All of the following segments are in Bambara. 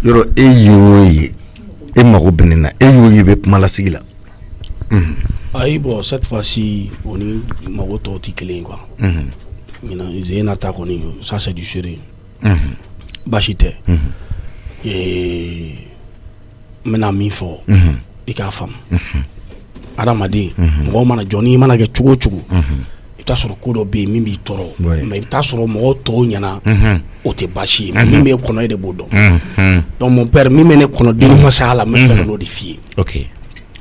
yoro e mago benena e be kuma la sigi la. Ayi bon cette fois-ci on est mago to ti kelen quoi. Mina zena ta ko ni ça c'est du sérieux. Bachite. Mena mi fo. I ka fam. Adamadi mo mana joni mana ke chugo chugo. I ta soro ko do be mi bi toro. Mais i ta soro mo to nyana. O te bashi mi me kono de bodo. Donc mon père mi mene kono de masala me fait no de fie. OK.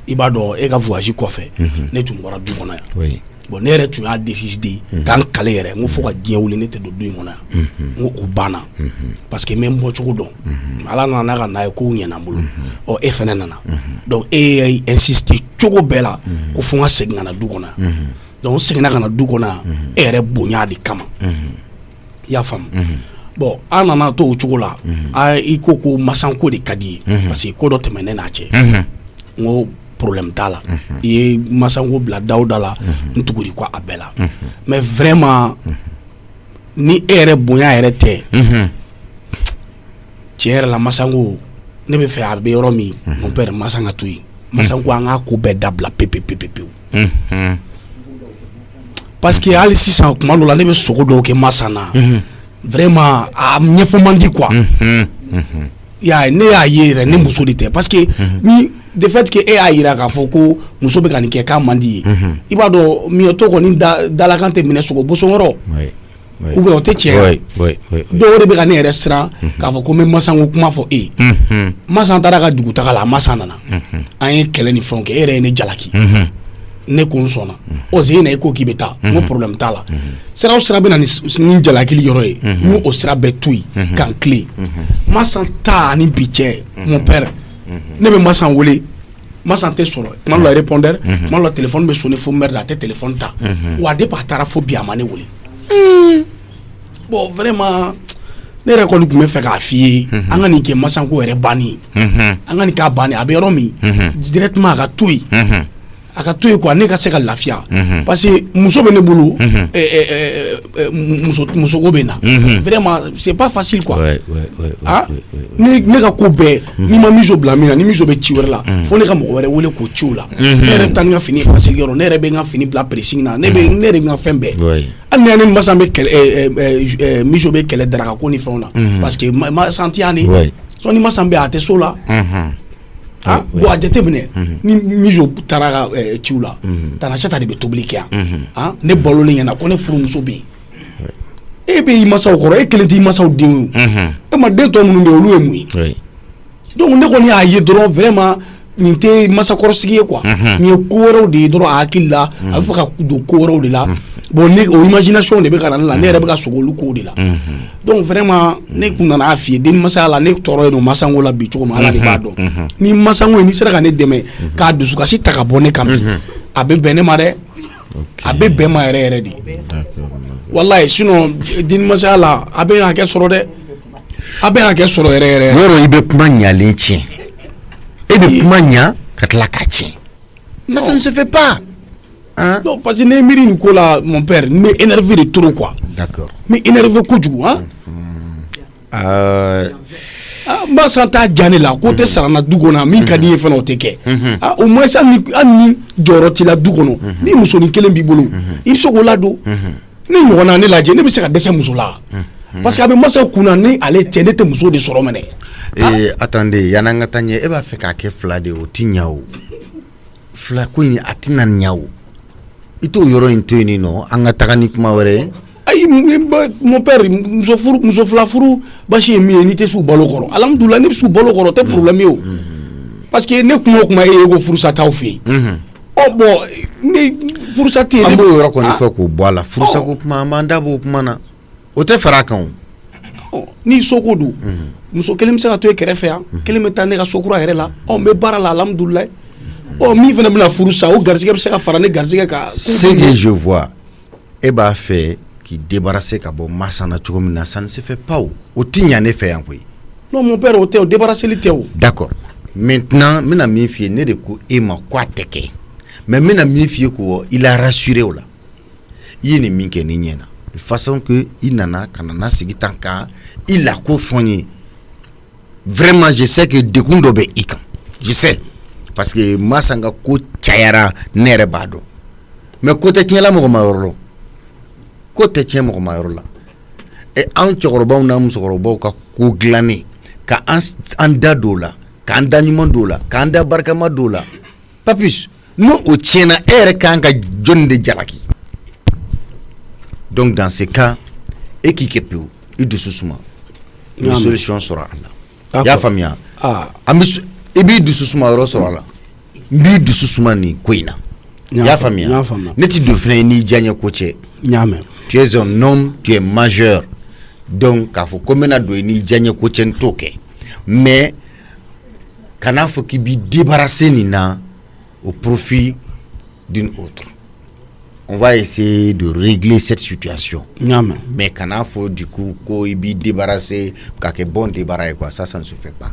Ibado e ka voyage ko fe. Ne tu ngora du kona ya. Oui. Bon ne tu as décidé kan kale yere ngo fo ka dia wuli ne te do du kona. Ngo o bana. Parce que même bo chugo don. Ala na na na ko nyana mbulu. O e fene nana. Donc e insister chugo bela ko fo nga segna na du kona. Donc segna kana du kona e yere bonya di kama. Ya fam. Bon anana to chugo la a ikoko masanko de kadi parce que ko do temene na che. Ngo problème tala et masango bla dauda la ntuguri kwa abela mais vraiment ni ere bonya ere te tiere la masango ne be fait abe romi mon père masanga tuyi masango anga ko be dabla pepe parce que ali 600 kuma lo la ne be sogo do ke masana vraiment a nyefo mandi quoi ya ne ya yere ne muso de te parce que ni de fait que e a yira ka fo ko muso be kan ke ka mandi i ba do mi to ko ni dala kan te mine sogo bosongoro ou be o te che do de be kan restaurant ka fo ko me masango kuma fo masan tara ka dugu taka la masana na an kele ni fon ke ere ne jalaki ne kun sona o ze na ko ki beta mo problème tala sera be na ni jalaki li yoro mo o sera be tui kan clé masan ta ni biche mon père ne be masan wole masan te soro man la répondeur man la téléphone me sonner fo merde ta téléphone ta wa de pa tara fo bia mané wole bon vraiment ne rekoni ku me fe ka fie anga ni ke masan ko ere bani anga ni ka bani abe romi directement ka tuyi aka tuyi quoi ne ka se ka lafia parce que muso be ne bulu muso go be na vraiment c'est pas facile quoi ah ne ka ko be ni ma miso blamina ni miso be chiwere la fo ne ka mo were wole ko chiula ne re tan nga fini parce que yoro ne re be nga fini bla pressing na ne re nga fembe an ne masa be miso be kele dara ko ni fona parce que ma senti ani so ni masa be ate sola ah bo ajete bene ni mijo taraka chiula tana chata de toblikia ah ne bolo le yana ko ne furu muso be e be masa okoro e kelenti masa odiwu e ma de to munu be olu emu donc ne ko ni aye dro vraiment ni te masa korosigi quoi ni ko de dro akilla afa ka do ko de la bon ne o imagination de be kana la ne re be ka sogolu ko de la donc vraiment ne kuna na afie den masala ne toro no masango la bi to ma ala de ba do ni masango ni sera ka ne deme ka dusu ka sita ka bone kam abe bene mare abe be ma ere di wallahi sinon din masala abe ha ke soro de abe ha ke soro ere yoro ibe kuma nyale chi ebe kuma nya katla ka chi ça ne se fait pas. Hein? Non, parce que ne miri ni ko la mon père me énervé de trop quoi. D'accord. Me énervé ko jugu hein. Ba santa jane la ko te sarana dugona min ka di fana o te ke. Au moins ça ni joroti la dugono. Ni muso ni kelen bi bolo. Il so ko lado. Ni ngona ne la je ne bi se ka dese muso la. Parce que abe masa kuna ni ale tene te muso de soro mene. Attendez, yananga tanye e ba fe ka ke fla de o tinyao. Fla ko ni atina nyao. Ito yoro inteni no anga takani kuma were ay mon père muso fla furu bashi mi ni te su balo koro alhamdulillah ne su balo koro te problème yo parce que ne kuma e go furu sa taw fi oh bon ne furu sa te ambo yoro ko ni fa ko boala furu sa ko kuma manda bo kuma na o te farakan ni soko do muso kelim se ka to e kerefe ya kelim ta ne ka sokura yere la oh me bara la alhamdulillah. Oh, mi vena bina furusa o garziga se ka farane garziga ka ce que je vois e ba fait qui débarrasser ka bo masana chugomina ça ne se fait pas o tinya ne fait yankoy non mon père o te o débarrasser li teo d'accord maintenant mina mi fie ne de ko e ma kwa teke mais mina mi fie ko il a rassuré o la yini minke ni nyena de façon que il nana kanana sigi tanka il a ko soigné vraiment je sais que dekun dɔ bɛ i kan je sais parce que masa ka ko cayara ne yɛrɛ b'a dɔn mais ko tɛ tiɲɛla mɔgɔ ma yɔrɔ la ko tɛ tiɲɛ mɔgɔ ma yɔrɔ la anw cɛkɔrɔbaw n'a musokɔrɔbaw ka ko dilannen ka an da don o la k'an da ɲuman don o la k'an da barikama don o la Papis n'o o tiɲɛna e yɛrɛ kan ka jɔnni de jalaki donc dans ce cas e k'i kɛ pewu i dusu suma ni solution sɔrɔ a la i y'a faamuya an bɛ i b'i dusu suma yɔrɔ sɔrɔ a la n b'i dusu suma nin ko in na i y'a faamuya ne ti don fana n'i diyaɲɛ ko cɛ tu es un homme tu es majeur donc k'a fɔ ko n bɛna don i n'i diyaɲɛ ko cɛ n t'o kɛ mais kana fɔ k'i b'i débarrasser nin na au profit d'une autre. On va essayer de régler cette situation. Mais kana fɔ du coup ko i b'i débarrasser k'a kɛ bon débarras quoi, ça ne se fait pas.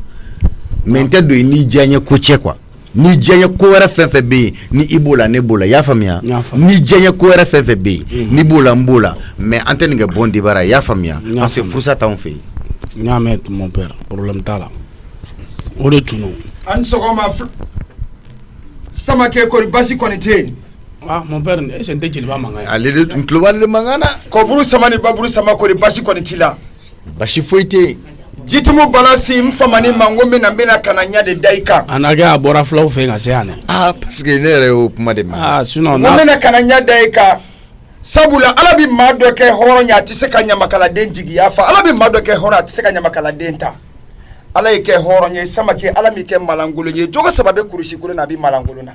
Mais n tɛ don i n'i diyaɲɛ ko cɛ quoi. Ni diyaɲɛ ko wɛrɛ fɛn fɛn bɛ yen ni i b'o la ne b'o la i y'a faamuya ni diyaɲɛ ko wɛrɛ fɛn fɛn bɛ yen ni b'o la n b'o la mais an tɛ nin kɛ bon débarras i y'a faamuya parce que furusa t'anw fɛ yen. n y'a mɛn mon père problème t'a la o de tun don. an sɔgɔma Samakɛ kɔri basi kɔni tɛ yen. Mon père est-ce que n tɛ jeliba mankan ye. ale de tun tulo b'ale mankan na. Kɔburu sama ni baburu sama kɔri basi kɔni t'i la. Basi foyi tɛ yen. Jitumu balasi n famani ma n ko n bɛna kana ɲɛ de da i kan. a n'a kɛ a bɔra filaw fɛ yen ka se yan dɛ. parce que ne yɛrɛ y'o kuma de mɛn. sinon n ko n bɛna kana ɲɛ da i kan sabula ala bɛ maa dɔ kɛ hɔrɔn ye a tɛ se ka ɲamakaladen jigiya fa ala bɛ maa dɔ kɛ hɔrɔn a tɛ se ka ɲamakaladen ta ala ye kɛ hɔrɔn ye Samakɛ ala min kɛ malangolo ye jogo saba bɛ kurusi kolon na a bɛ malangolo na.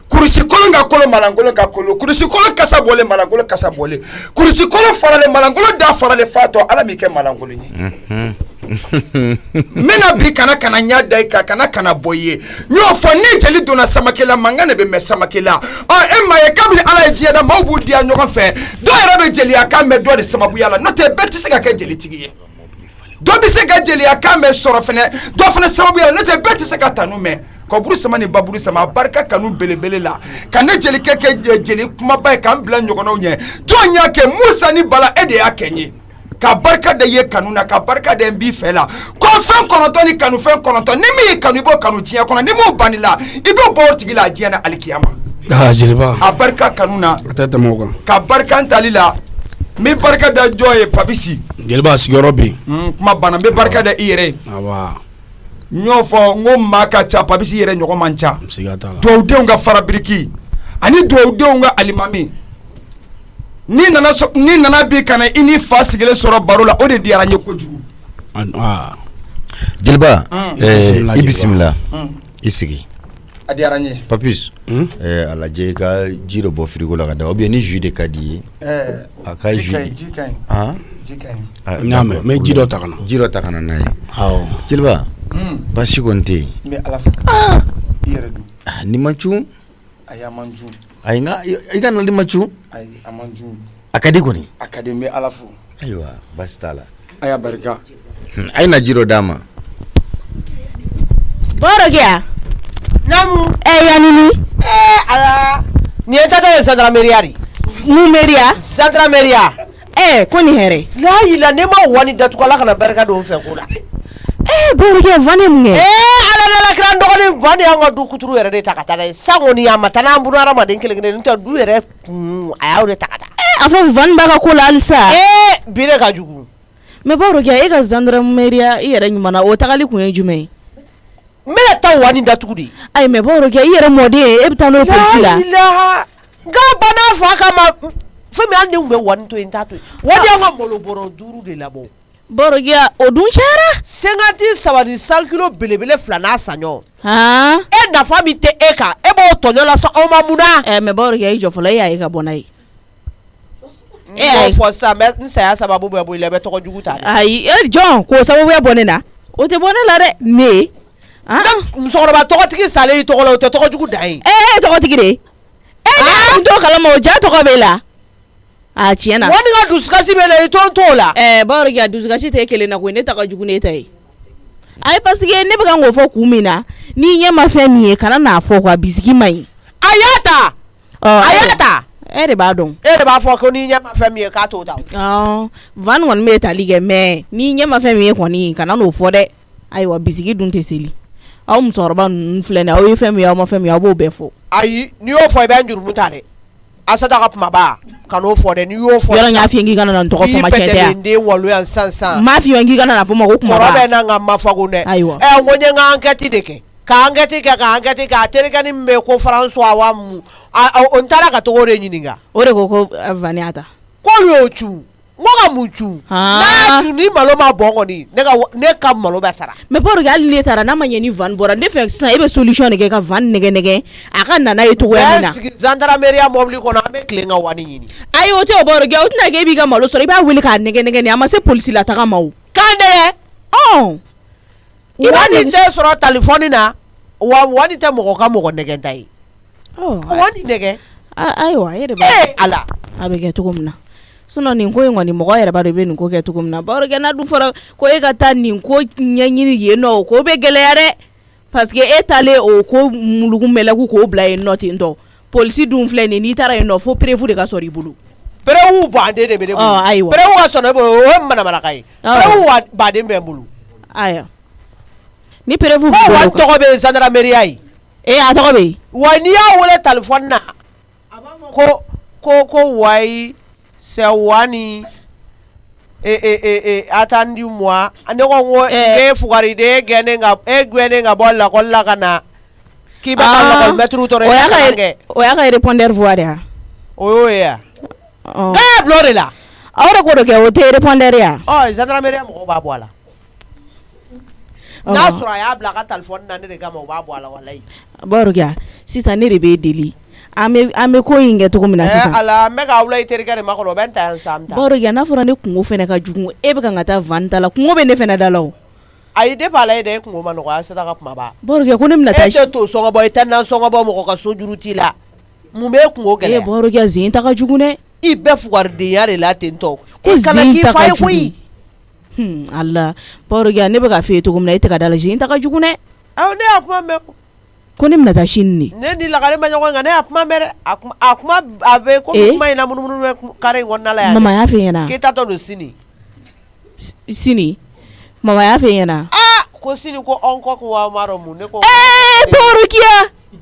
Kurusi kolon ka kolo malangolo ka kolo kurusi kolon kasa bɔlen malangolo kasa bɔlen kurusi kolon faralen malangolo da faralen fatɔ ala min kɛ malangolo ye. Mena bi kana ɲa da i kan kana bɔ i ye n y'o fɔ ni jeli donna Samakɛ la mankan de bɛ mɛn Samakɛ la e ma ye kabini ala ye diɲɛ da maaw b'u diya ɲɔgɔn fɛ dɔw yɛrɛ bɛ jeliya kan mɛn dɔ de sababuya la n'o tɛ bɛɛ tɛ se ka kɛ jelitigi ye dɔ bɛ se ka jeliya kan mɛn sɔrɔ fɛnɛ dɔ fana sababuya la n'o tɛ bɛɛ tɛ se ka tanu mɛn kɔburu sama ni baburu sama a barika kanu belebele la ka ne jelikɛ kɛ jeli kumaba ye k'an bila ɲɔgɔnnaw ɲɛ jɔn y'a kɛ Musa ni Bala e de y'a kɛ n ye ka barika de ye kanu na ka barika de n b'i fɛ la ko fɛn kɔnɔntɔn ni kanu fɛn kɔnɔntɔn ni min y'i kanu i b'o kanu diɲɛ kɔnɔ ni m'o banni la i b'o bɔ o tigi la diɲɛ na alikiyama jeliba a barika kanu na a tɛ tɛmɛ o kan ka barika n tali la n bɛ barika da jɔn ye Papisi jeliba sigiyɔrɔ bɛ yen kuma banna n bɛ barika da i yɛrɛ ye n y'o fɔ n ko maa ka ca Papisi yɛrɛ ɲɔgɔn man ca dugawudenw ka fara biriki ani dugawudenw ka alimami ni nana bi kana i ni fa sigilen sɔrɔ baro la o de diyara n ye kojugu. Jeliba i bisimila i sigi. A diyara n ye. Papis a lajɛ i ka ji dɔ bɔ frigo la ka da ou bien ni jus de ka di ye. A ka jus ji ka ɲi. Ji ka ɲi. n y'a mɛn n bɛ ji dɔ ta ka na. ji dɔ ta ka na n'a ye. Jeliba basi kɔni tɛ yen. n bɛ ala fo i yɛrɛ dun. ni ma cun. ayi a man cun. ayi nka i ka nali ma cun. ayi a man cun. a ka di kɔni. a ka di n bɛ ala fo. ayiwa basi t'a la. a y'a barika. a ye na ji dɔ d'a ma. Borokia. Namu. Yanini. Ala. Ni ye tata ye gendarmerie ri. Mun meria? Gendarmerie. Ko ni hɛrɛ. La ila ne ma wani datugala kana barika don fɛ ko la. Borokia vani mun ye? Ala la kira dɔgɔnin vani an ka du kuturu yɛrɛ de ta ka taa ye. Sango ni ya mata n'an buna hadamaden kelen kelen n'o tɛ du yɛrɛ a y'aw de ta ka taa. A fɔ vani b'a ka ko la halisa. Bi de ka jugu. Mais Borokia e ka gendarmerie i yɛrɛ ɲuman na o tagali kun ye jumɛn ye? N bɛna taa wani datugu de. Ayi mais Borokia i yɛrɛ mɔden e bɛ taa n'o polisi la. Nka bana fa kama fɛn min an denw bɛ wani to yen n t'a to yen. Wani y'an ka malo bɔrɔ 5 de labɔ. Borokia o dun cayara. 50 kilo belebele 2 n'a saɲɔ. E nafa min tɛ e kan e b'o tɔɲɔ lasɔn aw ma mun na. Mais Borokia i jɔ fɔlɔ e y'a ye ka bɔ n'a ye. E y'a fɔ sisan n saya sababu bɛ bɔ i la i bɛ tɔgɔ jugu ta. Ayi jɔn k'o sababuya bɔ ne na o tɛ bɔ ne la dɛ ne. Musokɔrɔba tɔgɔtigi salen i tɔgɔ la o tɛ tɔgɔ jugu dan ye. Tɔgɔtigi de. N t'o kalama o ja tɔgɔ b'e la. Tiɲɛ na. Wani ka dusukasi bɛ na i t'o la. Borokia dusukasi tɛ kelen na koyi ne ta ka jugu ne ta ye. Ayi parce que ne bɛ kan k'o fɔ kun min na n'i ɲɛ ma fɛn min ye kana n'a fɔ quoi bisiki man ɲi. A y'a ta. A y'a ta. E de b'a dɔn. E de b'a fɔ ko n'i ɲɛ ma fɛn min ye k'a t'o ta. Van kɔni bɛ tali kɛ mais n'i ɲɛ ma fɛn min ye kɔni kana n'o fɔ dɛ. ayiwa bisigi dun tɛ seli aw musokɔrɔba ninnu filɛ nin ye aw ye fɛn min ye aw ma fɛn min ye aw b'o bɛɛ fɔ ayi n'i y'o fɔ i bɛ n jurumu ta dɛ Asata ka kumaba kan'o fɔ dɛ n'i y'o fɔ yɔrɔ n y'a f'i ye n k'i kana na n tɔgɔ fɔ ma cɛ tɛ yan i den walo yan sisan n m'a f'i ye n k'i kana na fɔ ma ko kumaba kɔrɔ bɛ na n ka mafago dɛ ayiwa n ko n ye n ka enquête de kɛ ka enquête kɛ a terikɛ ni min bɛ ko François Awamu n taara ka togo de ɲininka o de ko Vani y'a ta k'olu y'o cu n ko ka mun cu n'a cu ni malo ma bɔn kɔni ne ka malo bɛ sara mais Poro hali n'e taara n'a ma ɲɛ ni Vani bɔra ne fɛ sisan e bɛ solution de kɛ ka Vani nɛgɛ a ka nana ye togoya min na sigi gendarmerie mobili kɔnɔ an bɛ tilen ka wari ɲini ayi o tɛ o Poro o tɛna kɛ e b'i ka malo sɔrɔ i b'a wele k'a nɛgɛ nin a ma se polisi la taga ma o kan dɛ wani tɛ sɔrɔ telefɔni na wa wani tɛ mɔgɔ ka mɔgɔ nɛgɛ ta ye wani nɛgɛ ayiwa e de b'a ala a bɛ kɛ cogo min na sinon nin ko in kɔni mɔgɔ yɛrɛ b'a dɔn i bɛ nin ko kɛ cogo min na Poro n'a dun fɔra ko e ka taa nin ko ɲɛɲini yen nɔ o ko bɛ gɛlɛya dɛ parce que e taalen o ko mulugu mɛlɛku k'o bila yen nɔ ten tɔ polisi dun filɛ nin n'i taara yen nɔ fo preuve de ka sɔrɔ i bolo preuve baden de bɛ ne bolo ayiwa preuve ka sɔrɔ ne bolo o ye manamanaka ye preuve baden bɛ n bolo ayiwa ni preuve b'i bolo wa tɔgɔ bɛ gendarmerie ye a tɔgɔ bɛ yen wa n'i y'a wele telefɔni na a b'a fɔ ko wayi sewani attendez-moi ne ko ngo e fugari de gene nga bɔ lakɔli la ka na k'i bɛ ka lakɔli mɛtiriw tɔrɔ o y'a ka répondeur voix de ya o y'o ye ya ne bulon de la aw de ko dɔ kɛ o tɛ répondeur ya gendarmerie mɔgɔw b'a bɔ a la n'a sɔrɔ a y'a bila a ka telefɔni na ne de kama o b'a bɔ a la walayi Poro sisan ne de b'e deli an bɛ ko in kɛ cogo min na sisan ala n bɛ ka wula i terikɛ de ma kɔnɔ o bɛ n ta yan san ta Poro n'a fɔra ne kungo fɛnɛ ka jugu e bɛ ka taa Vani ta la kungo bɛ ne fɛnɛ da la o ayi depuis ala ye dɛ e kungo ma nɔgɔ Asata ka kumaba Poro ko ne bɛna taa e tɛ to sɔngɔbɔ i tɛ nan sɔngɔbɔ mɔgɔ ka so juru t'i la mun bɛ e kungo gɛlɛya Poro zen ta ka jugu dɛ i bɛ fugaridenya de la ten tɔ ko zen ta ka jugu ala Poro ne bɛ ka f'e ye cogo min na e tɛ ka da la zen ta ka jugu dɛ ne y'a kuma mɛn ko ne bɛna taa sini ne ni lagare ma ɲɔgɔn kan ne y'a kuma mɛn dɛ a kuma a bɛ ko kuma in na munumunu bɛ kare in kɔnɔna la yan mama y'a f'e ɲɛna k'i tatɔ don sini mama y'a f'e ɲɛna ko sini ko ɔnkɔ ko wa maro mun ne ko Poro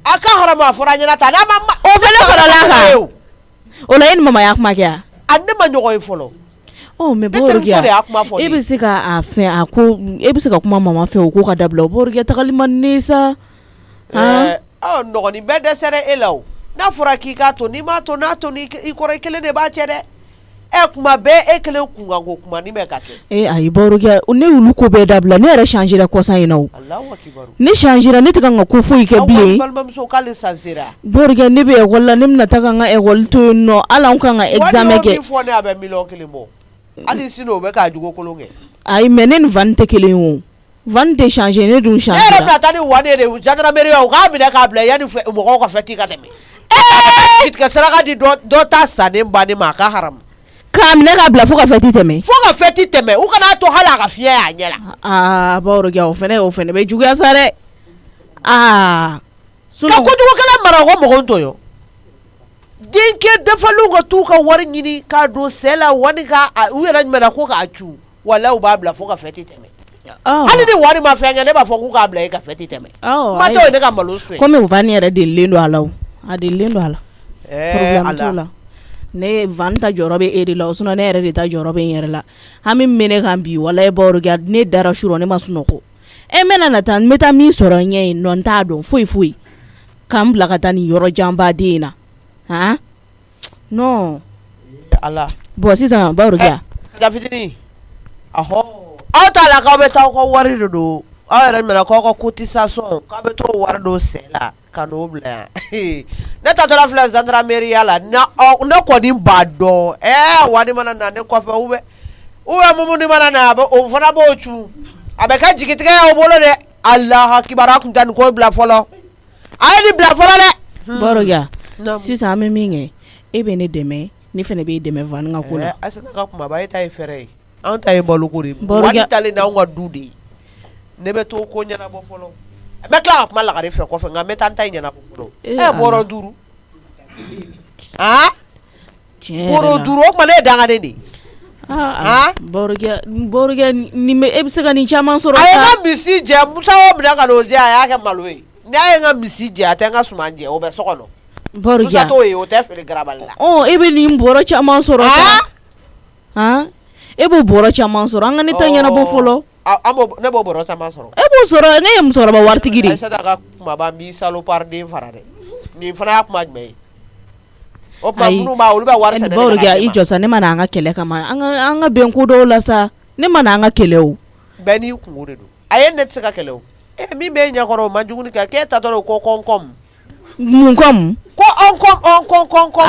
a ka harama a fɔra ɲɛna ta n'a ma o fɛnɛ farala kan o la e ni mama y'a kuma kɛ a ne ma ɲɔgɔn ye fɔlɔ mais Poro e bɛ se ka a fɛn a ko e bɛ se ka kuma mama fɛ o ko ka dabila o Poro tagali man ne sa nɔgɔnin bɛɛ dɛsɛra e la o n'a fɔra k'i k'a to n'i m'a to n'a to i kɔrɔ i kelen de b'a cɛ dɛ kuma bɛɛ e kelen kunkan ko kuma ni bɛ ka kɛ ayi Poro ne y'olu ko bɛɛ dabila ne yɛrɛ changera kɔsan in na o ne changera ne tɛ ka n ka ko foyi kɛ bilen balimamuso k'ale sansera Poro ne bɛ école la ne bɛna taa ka n ka école to yen nɔ hali an kan ka examen kɛ wari fɔ ne a bɛ miliyɔn 1 bɔ hali sini o bɛ k'a jogo kolon kɛ ayi mais ne ni Vani tɛ kelen o Vani tɛ changer ne dun changera ne yɛrɛ bɛna taa ni wani de gendarmerie o k'a minɛ k'a bila yanni mɔgɔw ka fɛti ka tɛmɛ ka saraka di dɔ ta sannen bannen ma a ka haramu k'a minɛ k'a bila fo ka fɛti tɛmɛ u kana to hali a ka fiɲɛ y'a ɲɛ la Poro o fɛnɛ bɛ juguya sa dɛ ka kojugukɛla mara ko mɔgɔw to yɔ denkɛ dafalenw ka t'u ka wari ɲini k'a don sɛ la wani u yɛrɛ ɲumanna ko k'a cu wala u b'a bila fo ka fɛti tɛmɛ hali ni wari ma fɛn kɛ ne b'a fɔ k'u k'a bila e ka fɛti tɛmɛ kuma tɛ o ye ne ka malo so ye komi Vani yɛrɛ delilen don a la a delilen don a la problème t'o la ne Vani ta jɔyɔrɔ bɛ e de la o sinon ne yɛrɛ de ta jɔyɔrɔ bɛ n yɛrɛ la hami min bɛ ne kan bi walahi Poro ne dara su rɔ ne ma sunɔgɔ n bɛna na taa n bɛ taa min sɔrɔ n ɲɛ yen nɔ n t'a dɔn foyi k'an bila ka taa nin yɔrɔ janba den in na non ala bon sisan Poro Dafitini aw t'a la k'aw bɛ taa aw ka wari de don aw yɛrɛ ɲumanna k'aw ka cotisation k'aw bɛ t'o wari don sɛ la ka n'o bila yan ne tatɔla filɛ gendarmerie la ne kɔni b'a dɔn wari mana na ne kɔfɛ mumu mana na o fana b'o cu a bɛ kɛ jigitigɛ y'aw bolo dɛ Alahu akbar a kun tɛ nin ko bila fɔlɔ a ye nin bila fɔlɔ dɛ Poro sisan an bɛ min kɛ e bɛ ne dɛmɛ ne fana b'i dɛmɛ Vani ka ko la Asata ka kumaba e ta ye fɛrɛ ye anw ta ye baloko de wari talen n'anw ka du de ye ne bɛ t'o ko ɲɛnabɔ fɔlɔ n bɛ tila ka kuma lagare fɛ kɔfɛ nka n bɛ taa n ta in ɲɛnabɔ fɔlɔ bɔrɔ 5 bɔrɔ 5 o tuma ne ye dangaden de ye Borokɛ ni e bɛ se ka nin caman sɔrɔ. A ye n ka misi jɛ Musa y'o minɛ ka n'o di a y'a kɛ malo ye. N'i y'a ye n ka misi jɛ a tɛ n ka suman jɛ o bɛ so kɔnɔ. Musa t'o ye o tɛ feere garabali la. E bɛ nin bɔrɔ caman sɔrɔ sa. E b'o bɔrɔ caman sɔrɔ an ka ne ta ɲɛnabɔ fɔlɔ. Ne b'o bɔrɔ caman sɔrɔ. E b'o sɔrɔ ne ye musokɔrɔba waritigi de. Aïssata ka kumaba n b'i saloparden fara dɛ. Nin fana y'a kuma jumɛn ye. O kuma minnu b'a olu bɛ wari sɛnɛ. Borokɛ i jɔ sa ne ma na an ka kɛlɛ kama an ka bɛn ko dɔw la sa ne ma na an ka kɛlɛ o. Bɛɛ n'i kungo de don. A ye ne tɛ se ka kɛlɛ o. Min bɛ ɲɛkɔrɔ o man jugu ni kɛ k'e tatɔ ko kɔnkɔn. Mun kɔm? Ko kɔnkɔn.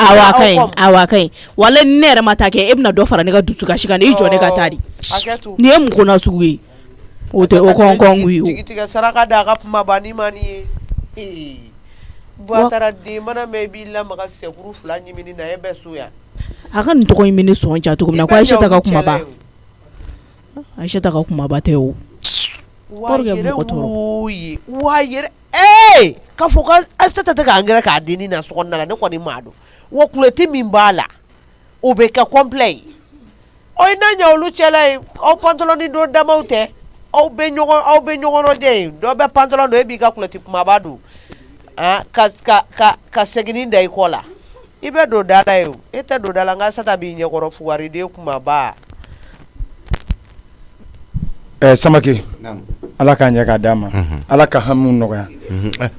Awa ka ɲi wala ne yɛrɛ ma ta kɛ e bɛna dɔ fara ne ka dusukasi kan i jɔ ne ka taa di. Nin ye mun kɔnɔ sugu ye o tɛ o kɔnkɔn ye o. Jigitigɛ saraka da a ka kumaba ni ma nin ye. Buatara den mana mɛ i b'i lamaga sɛkuru 2 ɲimini na e bɛ so yan. A ka nin tɔgɔ in bɛ ne sɔn ja cogo min na ko Aïssata ka kumaba. Aïssata ka kumaba tɛ o. Wa yɛrɛ k'a fɔ ko Aïssata tɛ k'an gɛrɛ k'a denni na sokɔnɔna la ne kɔni m'a dɔn wa kulɛti min b'a la o bɛ kɛ complet ye. I n'a ɲɛ olu cɛla ye aw pantalon ni don damaw tɛ aw bɛ ɲɔgɔn jɛ ye dɔ bɛ pantalon don e b'i ka kulɛti kumaba don. Ka seginin da i kɔ la i bɛ don da la ye o e tɛ don da la n ka Aïssata b'i ɲɛkɔrɔ fugariden kumaba. Samake ala k'a ɲɛ k'a d'a ma ala ka hamimu nɔgɔya.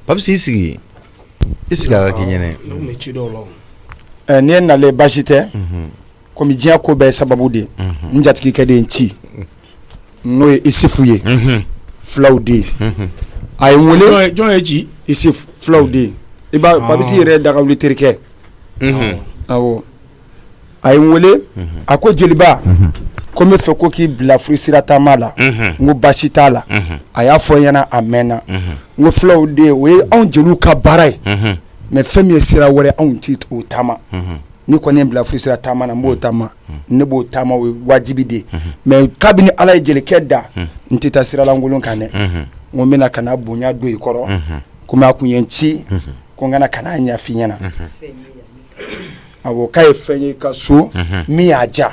Papis i sigi a ka k'i ɲɛnɛ. N'i ye nalen baasi tɛ komi diɲɛ ko bɛɛ ye sababu de n jatigikɛ de ye n ci n'o ye Isufu ye fulaw den a ye n wele jɔn ye ci Isufu fulaw den i b'a Papis yɛrɛ dagawuli terikɛ awɔ a ye n wele a ko jeliba ko n bɛ fɛ ko k'i bila furu sira taama la n ko baasi t'a la a y'a fɔ n ɲɛna a mɛnna n ko fulaw den o ye anw jeliw ka baara ye mais fɛn min ye sira wɛrɛ anw ti o taama ni kɔni ye bila furu sira taama na n b'o taama ne b'o taama o ye wajibi de mais kabini ala ye jelikɛ da n tɛ taa sira lankolon kan dɛ n ko n bɛna ka na bonya don i kɔrɔ komi a kun ye n ci ko n kana ka n'a ɲɛf'i ɲɛna awɔ k'a ye fɛn ye ka so min y'a diya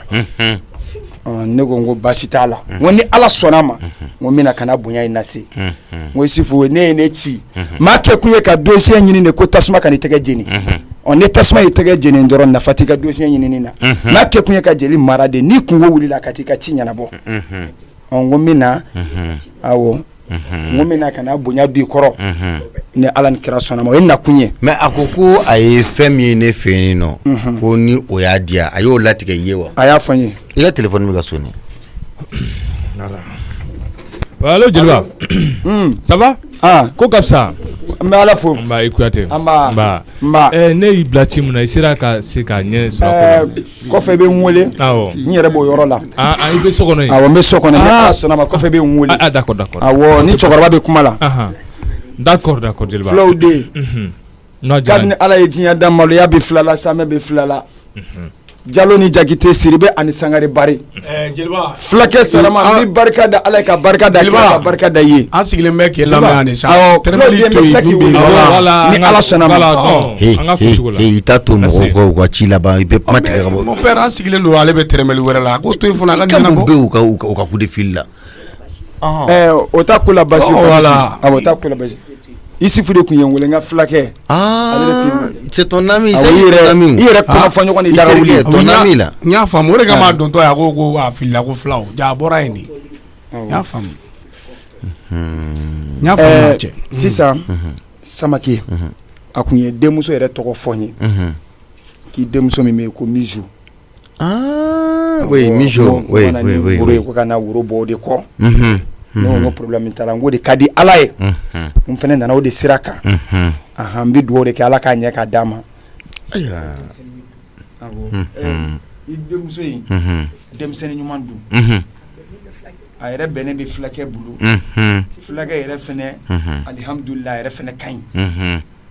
ne ko n ko baasi t'a la n ko ni ala sɔnna ma n ko n bɛna ka na bonya in lase n ko Isufu ne ye ne ci maa kɛ kun ye ka dossier ɲini de ko tasuma ka n'i tɛgɛ jeni ni tasuma y'i tɛgɛ jeni dɔrɔn nafa t'i ka dossier ɲinini na n'a kɛ kun ye ka jeli mara de n'i kungo wulila ka t'i ka ci ɲɛnabɔ n ko n bɛna awɔ n ko n bɛna ka na bonya don i kɔrɔ ni ala ni kira sɔnna ma o ye nakun ye. mais a ko ko a ye fɛn min ye ne fɛ yen nɔ ko ni o y'a diya a y'o latigɛ i ye wa. a y'a fɔ n ye. i ka téléphone bɛ ka sonné. allo jeliba ça va ko ka fisa n bɛ ala fo. n b'a i Kuyate. nba ne y'i bila ci min na i sera ka se k'a ɲɛ sɔrɔ a kɔnɔ. kɔfɛ i bɛ n wele. awɔ n yɛrɛ b'o yɔrɔ la. i bɛ so kɔnɔ yen. awɔ n bɛ so kɔnɔ ni ala sɔnna ma kɔfɛ i bɛ n wele. d'accord awɔ ni cɛkɔrɔba bɛ kuma la. d'accord jeliba. fulaw den kabini ala ye diɲɛ da maloya bɛ fila la samɛ bɛ fila la Jalo ni Jakite Siribe ani Sangare Bari. Jeliba. Fulakɛ Salama ni barika da ala ka barika da ka barika da ye. An sigilen bɛ k'i lamɛn ani sa. Tɛrɛmɛli to yen ni ala sɔnna ma. An ka kutugo la. I t'a to mɔgɔw ka u ka ci laban i bɛ kuma tigɛ ka bɔ. Mon père an sigilen don ale bɛ tɛrɛmɛli wɛrɛ la. Ko to yen fana ka ɲɛnabɔ. Mun bɛ u ka coup de fil la. O ta ko la basi. Voilà. O ta ko la basi. Isufu de kun ye wele n ka fulakɛ. C'est ton ami. I yɛrɛ kuma fɔ ɲɔgɔn ni daga wuli. Ton ami la. N y'a faamu o de kama a dontɔ ye a ko a filila ko fulaw ja a bɔra yen de. N y'a faamu. N y'a faamu a cɛ. Sisan Samake a kun ye denmuso yɛrɛ tɔgɔ fɔ n ye k'i denmuso min bɛ yen ko Mijo. Oui Mijo. Oui. Ko ka na woro bɔ o de kɔ. Ne ko problème t'a la n ko de ka di ala ye n fana nana o de sira kan n bɛ dugawu de kɛ ala k'a ɲɛ k'a d'a ma. I denmuso in denmisɛnnin ɲuman don a yɛrɛ bɛnnen bɛ fulakɛ bolo fulakɛ yɛrɛ fana alihamudulila yɛrɛ fana ka ɲi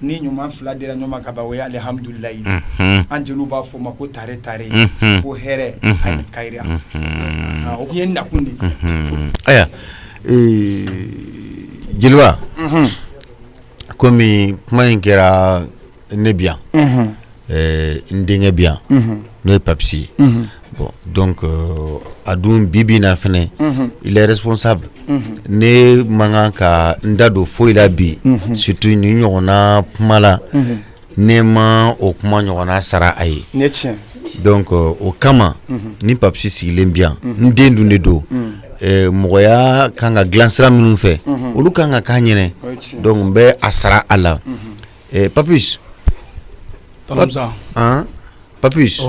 ni ɲuman fila dira ɲɔgɔn ma ka ban o ye alihamudulilayi an jeliw b'a fɔ o ma ko tare tare ko hɛrɛ ani kayira o kun ye nakun de ye. Aya jeliba komi kuma in kɛra ne bi yan n denkɛ bi yan n'o ye Papisi Bon, donc Adoum Bibi na fene, il est responsable. Ne manga ka ndado fo ila bi, surtout ni nyona mala, ne ma o kuma nyona sara aye. Donc au kama ni papsi sigilen bien, ndendu ne do. Moya kanga glansra minnu fɛ olu kanga ka ɲɛnɛ donc n bɛ a sara a la Papus Papus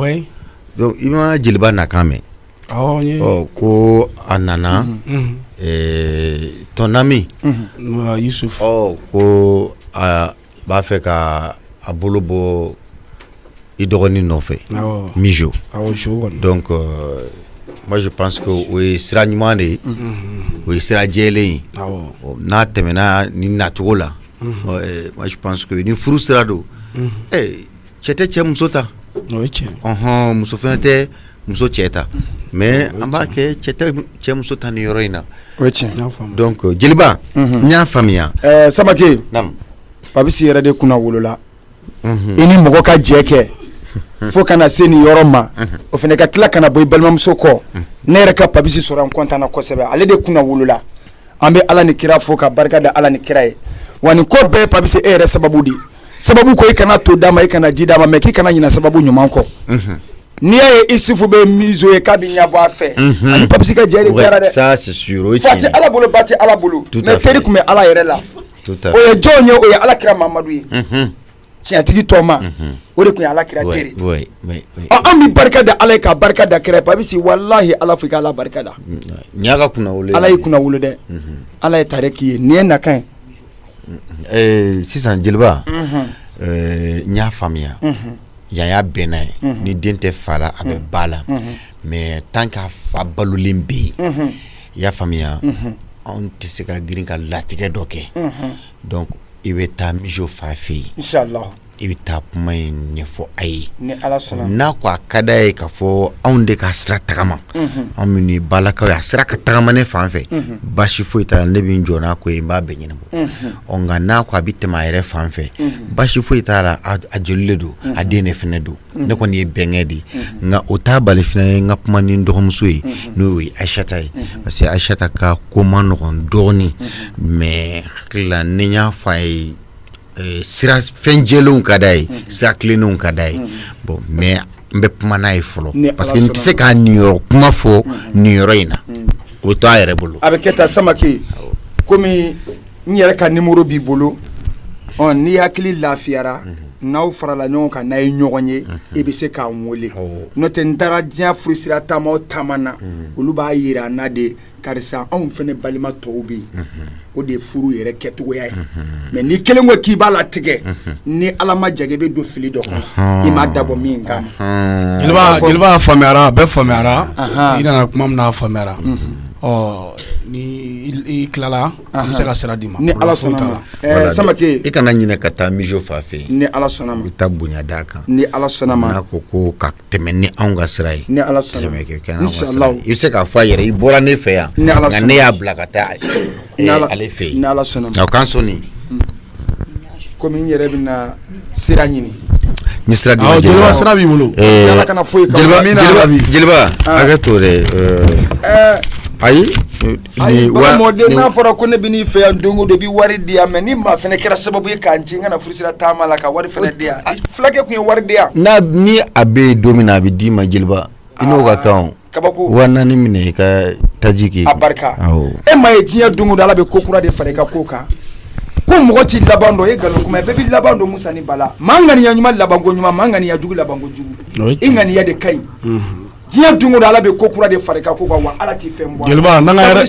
donc i ma jeliba nakan mɛn ko a nana ton ami Yusuf ko a b'a fɛ ka a bolo bɔ i dɔgɔnin nɔfɛ Mijo donc moi je pense que o sira ɲuman de o sira jɛlen ye n'a tɛmɛna ni nacogo la moi je pense que ni furu sira do cɛ tɛ cɛ muso ta muso fɛnɛ tɛ muso cɛ ta mais an b'a kɛ cɛ tɛ cɛ muso ta ni yɔrɔ in na donc jeliba n y'a faamuya Samake Papisi yɛrɛ de kunna wolola i ni mɔgɔ ka jɛ kɛ fo kana se ni yɔrɔ ma o fana ka tila kana bɔ i balimamuso kɔ ne yɛrɛ ka Papisi sɔrɔ an kɔntanna kosɛbɛ ale de kunna wolola an bɛ Ala ni kira fo ka barika da Ala ni kira ye wa nin ko bɛɛ Papisi e yɛrɛ sababu de sababu ko i kana to d'a ma i kana ji d'a ma mais k'i kana ɲinɛ sababu ɲuman kɔ n'i y'a ye Isufu bɛ Mizo ye k'a bɛ ɲɛbɔ a fɛ ani Papisi ka jɛ de kɛra dɛ ça c'est sûr fa tɛ Ala bolo ba tɛ Ala bolo mais teri tun bɛ Ala yɛrɛ la o ye jɔn ye o ye Ala kira Mamadu ye tiɲɛtigi tɔ ma o de tun ye Ala kira teri an bɛ barika da Ala ye ka barika da kira Papisi wallahi Ala fo i ka Ala barika da Ala y'i kunna wolo dɛ Ala ye tare k'i ye nin ye nakan ye sisan jeliba n y'a faamuya yaya bɛnna ye ni den tɛ fa la a bɛ ba la mais tant que a fa balolen bɛ yen i y'a faamuya anw tɛ se ka girin ka latigɛ dɔ kɛ donc i bɛ taa Mijo fa fɛ yen inshallah i bɛ taa kuma in ɲɛfɔ a ye ni Ala sɔnna n'a ko a ka d'a ye k'a fɔ anw de ka sira tagama anw minnu ye balakaw ye a sira ka tagama ne fan fɛ baasi foyi t'a la ne bɛ n jɔ n'a ko ye n b'a bɛɛ ɲɛnabɔ nka n'a ko a bɛ tɛmɛ a yɛrɛ fan fɛ baasi foyi t'a la a jolilen don a den de fɛnɛ don ne kɔni ye bɛnkɛ de nka o t'a bali fɛnɛ ye n ka kuma ni n dɔgɔmuso ye n'o ye Ayisata ye parce que Ayisata ka ko ma nɔgɔn dɔɔnin mais hakili la ne y'a fɔ a ye sira fɛn jɛlenw ka d'a ye sira tilennenw ka d'a ye bon mais n bɛ kuma n'a ye fɔlɔ parce que n tɛ se k'a niyɔrɔ kuma fɔ nin yɔrɔ in na o bɛ to a yɛrɛ bolo a bɛ kɛ tan Samake komi n yɛrɛ ka numéro b'i bolo n'i hakili lafiyara n'aw farala ɲɔgɔn kan n'a ye ɲɔgɔn ye i bɛ se k'an wele n'o tɛ n taara diɲɛ furusira taama o taama na olu b'a yira an na de karisa anw fɛnɛ balima tɔw bɛ yen o de ye furu yɛrɛ kɛcogoya ye mais ni kelen ko k'i b'a latigɛ ni Ala ma jage i bɛ don fili dɔ kɔnɔ i m'a dabɔ min kama jeliba faamuyara bɛɛ faamuyara i nana kuma min na a faamuyara ni i tilala an bɛ se ka sira d'i ma ni Ala sɔnna ma Samake i kana ɲinɛ ka taa Mijo fa fɛ yen ni Ala sɔnna ma i ta bonya d'a kan ni Ala sɔnna ma n'a ko ka tɛmɛ ni anw ka sira ye ni Ala sɔnna ma inshallah i bɛ se k'a fɔ a yɛrɛ i bɔra ne fɛ yan nka ne y'a bila ka taa ale fɛ yen ni Ala sɔnna ma o k'an sɔnni komi n yɛrɛ bɛna sira ɲini ni sira di jeliba sira b'i bolo Ala kana foyi jeliba hakɛ to dɛ ayi mɔden n'a fɔra ko ne bɛ n'i fɛ yan don o don i bɛ wari di yan mais ni maa fɛnɛ kɛra sababu ye k'an ci n kana furusira taama la ka wari fɛnɛ di yan fulakɛ tun ye wari di yan ni a bɛ yen don min na a bɛ d'i ma jeliba i n'o ka kan kabako 4000 minɛ i ka taji kɛ a barika e ma ye diɲɛ don o don Ala bɛ ko kura de fara i ka ko kan ko mɔgɔ ti laban dɔn e nkalon kuma bɛɛ bɛ laban dɔn Musa ni Bala maa ŋaniya ɲuman laban ko ɲuman maa ŋaniya jugu laban ko jugu i ŋaniya de ka ɲi diɲɛ don o don Ala bɛ ko kura de fara i ka ko kan wa Ala t'i fɛn bɔ jeliba n'an ka hɛrɛ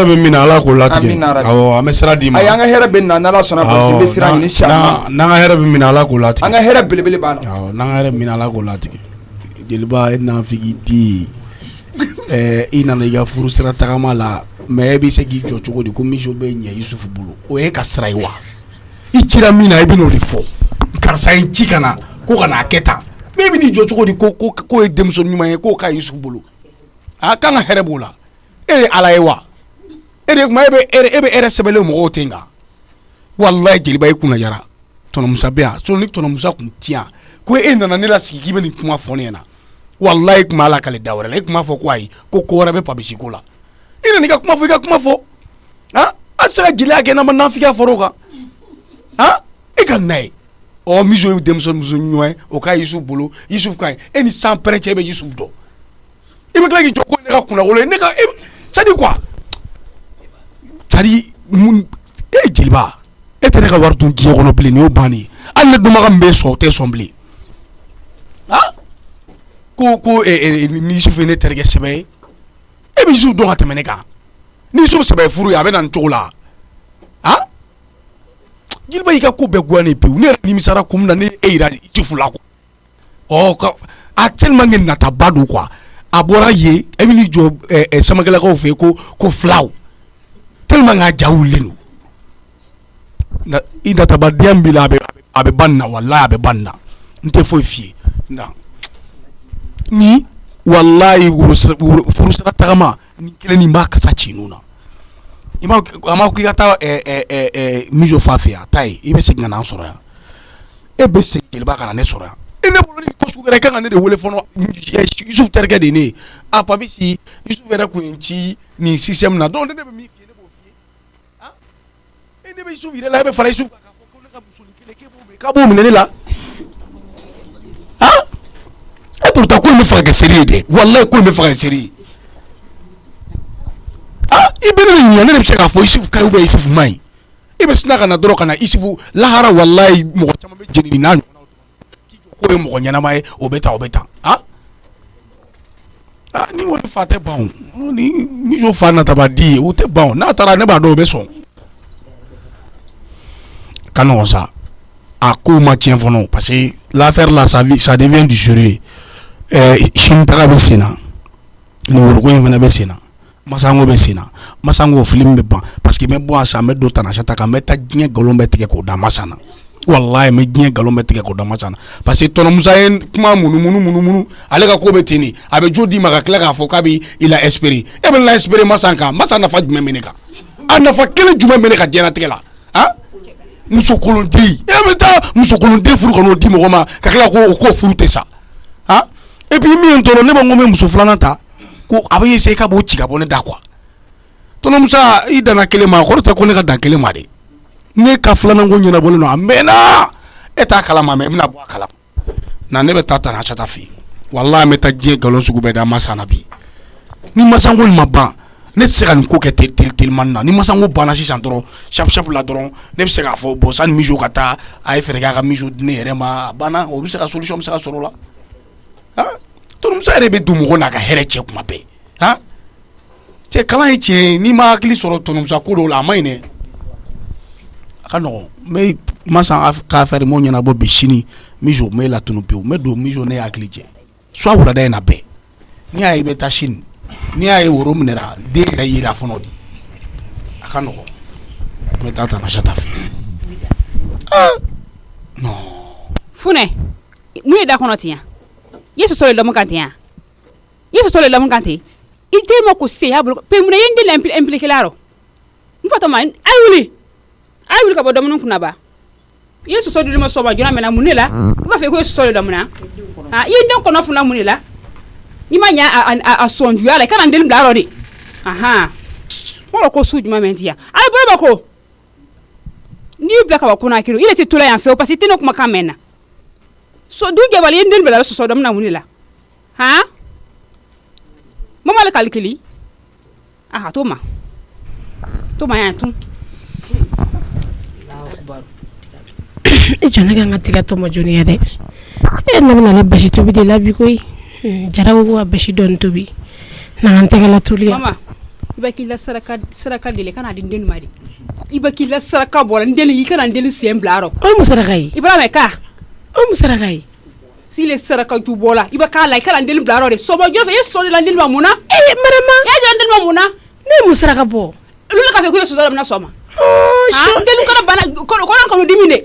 bɛ min na Ala k'o latigɛ awɔ an bɛ sira d'i ma ayi an ka hɛrɛ bɛ na n'Ala sɔnna parce que n bɛ sira ɲini inshallah n'an ka hɛrɛ bɛ min na Ala k'o latigɛ an ka hɛrɛ belebele b'a la awɔ n'an ka hɛrɛ bɛ min na Ala k'o latigɛ jeliba e n'an f'i k'i di i nana i ka furu sira tagama la mais e bɛ se k'i jɔ cogo di ko Mijo bɛ ɲɛ Yusufu bolo o ye ka sira ye wa i cira min na i bɛ n'o de fɔ karisa ye ci ka na ko ka n'a kɛ tan mais e bɛ n'i jɔ cogo di ko ye denmuso ɲuman ye k'o ka Yusufu bolo a kan ka hɛrɛ b'o la e ye Ala ye wa e de kuma e bɛ hɛrɛ sɛbɛnlen mɔgɔw ten kan walayi jeliba i kunna jara tɔnɔ Musa bɛ yan ni tɔnɔ Musa tun ti yan ko e nana ne la sigi k'i bɛ nin kuma fɔ ne ɲɛna wallahi kuma ala kale dawara la kuma fɔ ko ayi ko ko wɛrɛ bɛ pabisi ko la i nana i ka kuma fɔ i ka kuma fɔ a tɛ se ka jeliya kɛ n'a ma nafigiya fɔra o kan e ka na ye miso ye denmisɛnnin muso ɲɔgɔn ye o ka Yusuf bolo Yusuf ka ɲi e ni san pɛrɛn cɛ e bɛ Yusuf dɔn i bɛ tila k'i jɔ ko ne ka kunnawolo ye ne ka c'est à dire quoi c'est à dire jeliba e tɛ ne ka wari dun diɲɛ kɔnɔ bilen nin y'o bannen ye hali ne dɔnbaga min bɛ sɔn o tɛ sɔn bilen ko ni Yusuf ye ne terikɛ sɛbɛ ye e bɛ Yusuf dɔn ka tɛmɛ ne kan ni Yusuf sɛbɛ ye furu ye a bɛ na nin cogo la jeliba y'i ka ko bɛɛ guwannen pewu ne yɛrɛ nimisara kun min na ne e yira Yusuf la quoi a tellement que nataba don quoi a bɔra yen e bɛ n'i jɔ Samagelakaw fɛ yen ko filaw tellement que a ja wulilen don i natabadenya min b'i la a bɛ ban nin na walahi a bɛ ban nin na n tɛ foyi f'i ye ni wallahi furusira tagama ni kelen nin b'a kasa ci ninnu na a ma ko k'i ka taa miso fa fɛ yan taa ye i bɛ segin ka na an sɔrɔ yan e bɛ segin jeliba ka na ne sɔrɔ yan e ne bolo ni ko sugu wɛrɛ kan ka ne de wele fɔlɔ Yusuf terikɛ de ye ne ye Papisi Yusuf yɛrɛ kun ye n ci nin système na donc ne bɛ min f'i ye ne b'o f'i ye e ne bɛ Yusuf yɛrɛ la e bɛ fara Yusuf kan k'a fɔ ko ne ka muso nin kelen k'e b'o minɛ ne la e pourtant ko in bɛ fɛ ka kɛ seri ye dɛ wallahi ko in bɛ fɛ ka kɛ seri ye i bɛ ne ɲininka ne de bɛ se k'a fɔ Yusuf ka ɲi ou bien Yusuf man ɲi i bɛ sina ka na dɔrɔn ka na Yusuf lahara wallahi mɔgɔ caman bɛ jeni n'a ɲɔgɔnnaw k'i jɔ k'o ye mɔgɔ ɲɛnama ye o bɛ tan ni wari fa tɛ ban o ni miso fa nataba di ye o tɛ ban o n'a taara ne b'a dɔn o bɛ sɔn ka nɔgɔn sa a ko ma tiɲɛ fɔlɔ parce que l'affaire là ça devient du sérieux sini taga bɛ sen na nin woroko in fana bɛ sen na Masango bɛ sen na Masango film bɛ ban parce que n bɛ bɔ a san n bɛ don Tanasata kan n bɛ taa diɲɛ nkalon bɛ tigɛ k'o da Masa na wallahi n bɛ diɲɛ nkalon bɛ tigɛ k'o da Masa na parce que tɔnɔ Musa ye kuma munumunu ale ka ko bɛ ten de a bɛ jo d'i ma ka tila k'a fɔ k'a bɛ i la espérer e bɛ la espérer Masa kan Masa nafa jumɛn bɛ ne kan a nafa kelen jumɛn bɛ ne ka diɲɛlatigɛ la musokolonden e bɛ taa musokolonden furu ka n'o di mɔgɔ ma ka tila k'o furu tɛ sa et puis min ye n tɔɔrɔ ne b'a n ko n bɛ muso filanan ta ko a bɛ essayer ka b'o ci ka bɔ ne da quoi tɔnɔ Musa i danna kelen ma kɔrɔ tɛ ko ne ka dan kelen ma de ne ka filanan ko ɲɛnabɔlen don a mɛnna e t'a kalama mɛ n bɛna bɔ a kalama na ne bɛ taa Tanasata fɛ yen wallahi n bɛ taa diɲɛ nkalon sugu bɛɛ da Masa na bi ni Masango nin ma ban ne tɛ se ka nin ko kɛ telimani na ni Masango banna sisan dɔrɔn chape la dɔrɔn ne bɛ se k'a fɔ bon sani miso ka taa a ye fɛɛrɛ k'a ka miso di ne yɛrɛ ma a banna o bɛ se ka solution bɛ se ka sɔrɔ o la tɔnɔ Musa yɛrɛ bɛ don mɔgɔ n'a ka hɛrɛ cɛ kuma bɛɛ cɛ kalan ye tiɲɛ ye n'i ma hakili sɔrɔ tɔnɔ Musa ko dɔw la a ma ɲi dɛ a ka nɔgɔn n bɛ Masa ka affaire m'o ɲɛnabɔ bi sini miso n bɛ latunu pewu n bɛ don miso ne hakili cɛ soit wulada in na bɛɛ n'i y'a ye i bɛ taa sini n'i y'a ye woro minɛra den yɛrɛ yera fɔlɔ de a ka nɔgɔn n bɛ taa Tanasata fɛ non Funɛ mun ye da kɔnɔ ten yan Yesu sɔrɔ lamu kan ten yan Yesu sɔrɔ lamu kan ten i den ma ko se y'a bolo pe mun ye n den la impliqué la rɔ n fa tɔma a ye wuli ka bɔ dumuni kunna ba Yesu sɔrɔ dili ma sɔba jɔna mɛna mun de la u ka fɛ ko Yesu sɔrɔ lamu na i ye n den kɔnɔ funna mun de la ni ma ɲa a sɔn juya la i kana n den bila yɔrɔ de mɔgɔ ko su jumɛn mɛ ti yan a ye bolo ba ko n'i y'u bila ka bɔ kɔnɔ kiri i yɛrɛ tɛ tola yan fɛ parce que i tɛ ne kumakan mɛn na so du jɛbali i ye n den bila sɔsɔ dɔ min na mun de la mama le calculi toma yan tun e jɔn ne kan ka tigɛ tɔmɔ jɔnniya dɛ ne bɛna ne basi tobi de la bi koyi jara ko ka basi dɔɔni tobi na an tɛgɛ la toli mama i bɛ k'i la saraka de kana di n den ma de i bɛ k'i la saraka bɔ la n den i kana n den sen bila yɔrɔ o ye mun saraka ye Ibrahima ka o ye mun saraka ye s'il est saraka ju bɔ la i bɛ k'a la i kana n den bila yɔrɔ de sɔbɔ jɔn fɛ i sɔ de la n den ma mun na marama e jɔ n den ma mun na ne ye mun saraka bɔ olu la k'a fɛ ko i sɔ dɔ minɛ sɔgɔma n den kana bana kɔnɔ kɔnɔ dimi de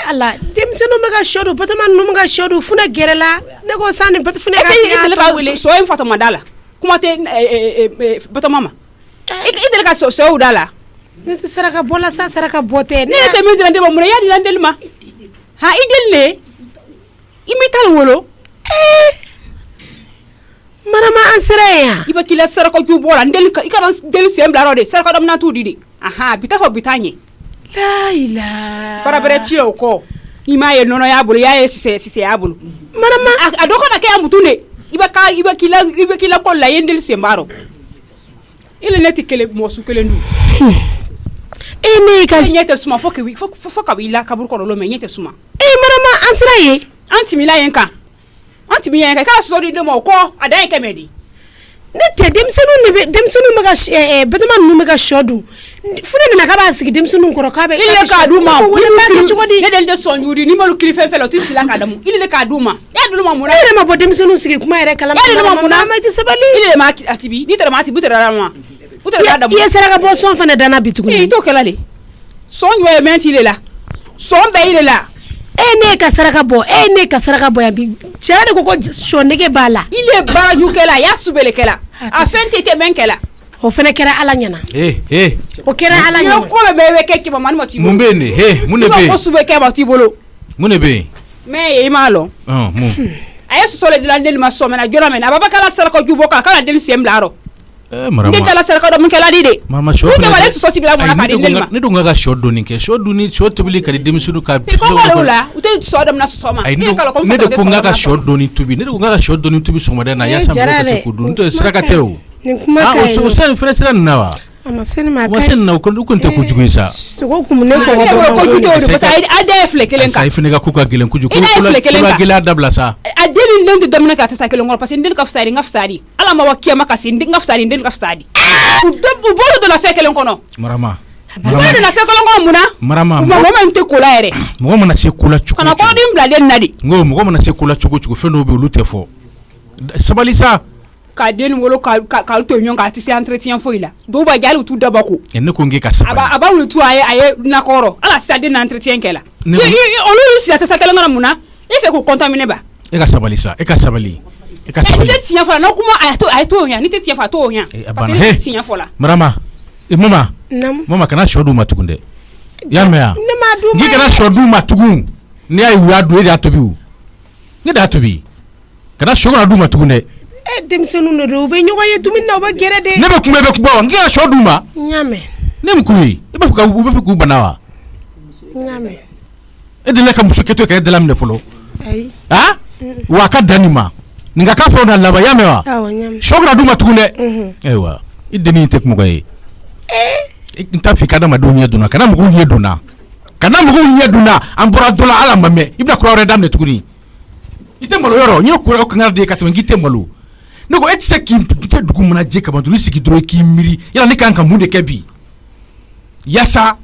ala denmisɛnninw bɛ ka sɔ don Batɔma ninnu bɛ ka sɔ don Funɛ gɛrɛ la ne ko san ni Funɛ ka sɔ in Fatɔma da la kuma tɛ Batɔma ma i deli ka sɔw da la ne tɛ saraka bɔ la sa saraka bɔ tɛ ne yɛrɛ tɛ min dila n den ma mun na i y'a dila n den ma i den le i m'i ta wolo Marama an sera yan. I bɛ k'i la saraka ju bɔ la i kana deli sen bila yɔrɔ de saraka dɔ bɛna t'u di de bi taa fɔ bi taa ɲɛ. Laila. Bara bɛrɛ ci o kɔ i m'a ye nɔnɔ y'a bolo i y'a ye sisɛ y'a bolo. Marama a dɔ kana kɛ yan mutu de i bɛ k'i la kɔ la i ye n deli sen b'a rɔ. Il ne tɛ kelen mɔgɔ su kelen dun. Ne ka ɲɛ tɛ suma fo ka b'i la kaburu kɔnɔ mɛ ɲɛ tɛ suma. Marama an sera yen. An tɛmɛla yen kan. An tɛmɛ yen kan k'a sɔ di den ma o kɔ a da ye kɛmɛ di. Ne tɛ denmisɛnninw bɛ ka Batɔma ninnu bɛ ka sɔ dun. Fu ne nana k'a b'a sigi denmisɛnninw kɔrɔ k'a bɛ. Il le k'a d'u ma. Cogo di? Ne den tɛ sɔn judi ni m'olu kiri fɛn fɛn la o tɛ sila k'a damu. Il le k'a d'u ma. E y'a d'olu ma mun na? E yɛrɛ ma bɔ denmisɛnninw sigi kuma yɛrɛ kalama. E yɛrɛ ma mun na? Ma i tɛ sabali. Il le ma a tibi n'i tɛrɛ ma a tibi u tɛrɛ la ma. U tɛrɛ la damu. I ye saraka bɔ sɔn fana danna bi tuguni. I t'o kɛla de. Sɔn jumɛn ye mɛn ci le la. Sɔn bɛɛ i le la. Ne ka saraka bɔ yan bi cɛ de ko sɔ nege b'a la. Il le baaraju kɛla a y'a subele kɛla a fɛn tɛ tɛmɛ kɛla. O fana kɛra Ala ɲɛna. O kɛra Ala ɲɛna. Ko bɛ kɛ kɛmɛ ma t'i bolo. Mun bɛ yen de mun de bɛ yen. Ko sube kɛ ma t'i bolo. Mun de bɛ yen. Mais i m'a lɔn. Mun. A ye sɔsɔ le dilan deli ma sɔn mɛna jɔrɔ mɛna a b'a kala saraka ju bɔ k'a deli sen bila yɔrɔ. Marama. Ne tala saraka dɔ mun kɛla di de. Marama sɔ. Ne tɛ sɔsɔ ti bila mun k'a di deli ma. Ne dun ka sɔ donni kɛ sɔ dunni sɔ tobili ka di denmisɛnninw ka. I ko k'ale la u tɛ sɔ dɔ mina sɔsɔ ma. Ne de ko n ka sɔ donni tobi ne de ko n ka sɔ donni tobi sɔgɔmada na yaasa mɔgɔw ka se k'o dun n'o tɛ saraka tɛ o. Nin kuma ka ɲi. O fɛnɛ sira nin na wa. A ma se nin ma. O ma se nin na o kɔni tɛ kojugu ye sa. Sogo kun ne ko kojugu tɛ o de parce que a da ye filɛ kelen kan. Sa i fana ka ko ka gɛlɛn kojugu. I da ye filɛ kelen kan. Ko gɛlɛya dabila sa. A deli den tɛ daminɛ ka tɛ sa kelen kɔrɔ parce que n den ka fisa de n ka fisa de Ala ma wa kiyama ka se n den ka fisa de n den ka fisa de. U bolo donna fɛn kelen kɔnɔ. Marama. U bolo donna fɛn kelen kɔnɔ mun na. Marama. Mɔgɔ min tɛ ko la yɛrɛ. Mɔgɔ mana se ko la cogo kana kɔnɔden bila den na de. N ko mɔgɔ mana se ko la cogo fɛn dɔw bɛ olu tɛ fɔ. Sabali sa. Ka den wolo k'alu to ɲɔgɔn kan a tɛ se entretien foyi la dɔw b'a jɛ hali u t'u daba ko. Ne ko n k'e ka sabali. A b'a wuli tu a ye nakɔrɔ ala sisan den na entretien kɛ la. Olu y'u sigi a tɛ sa kelen kɔnɔ mun na e fɛ k'o contaminer ba. E ka sabali sa e ka sabali. Ni tɛ tiɲɛ fɔ la n'aw kuma a ye t'o ɲɛ ni tɛ tiɲɛ fɔ a t'o ɲɛ parce que ne tɛ tiɲɛ fɔ la. Marama mama kana sɔ d'u ma tugun dɛ. I y'a mɛn wa. Ne m'a d'u ma. N'i kana sɔ d'u ma tugun n'i y'a ye u y'a dun e de y'a tobi o. Ne de y'a tobi kana sɔ kana d'u ma tugun dɛ. Denmisɛnninw de don u bɛ ɲɔgɔn ye dumuni na u bɛ gɛrɛ de. Ne bɛ kuma wa n k'i ka sɔ d'u ma. N y'a mɛn. Ne mun k'u ye u bɛ fɛ k'u bana wa. N y'a mɛn. E delila ka muso kɛtɔ kɛ e dala minɛ fɔlɔ. Ayi. Wa a ka dan nin ma nin ka k'a fɔ na laban i y'a mɛn wa. Awɔ n y'a mɛn. Sɔ kana d'u ma tugun dɛ. Ayiwa i dennin in tɛ kumɔgɔ ye. N t'a fɔ i ka adamadenw ɲɛ donna kana mɔgɔw ɲɛ donna an bɔra dɔ la ala ma mɛn i bɛna kura wɛrɛ daminɛ tuguni i tɛ malo yɔrɔ n ye kura kangari de ye ka tɛmɛ n k'i tɛ malo ne ko e tɛ se k'i tɛ dugu mana jɛ kaban dɔrɔn i sigi dɔrɔn i k'i miiri yala ne kan ka mun de kɛ bi yaasa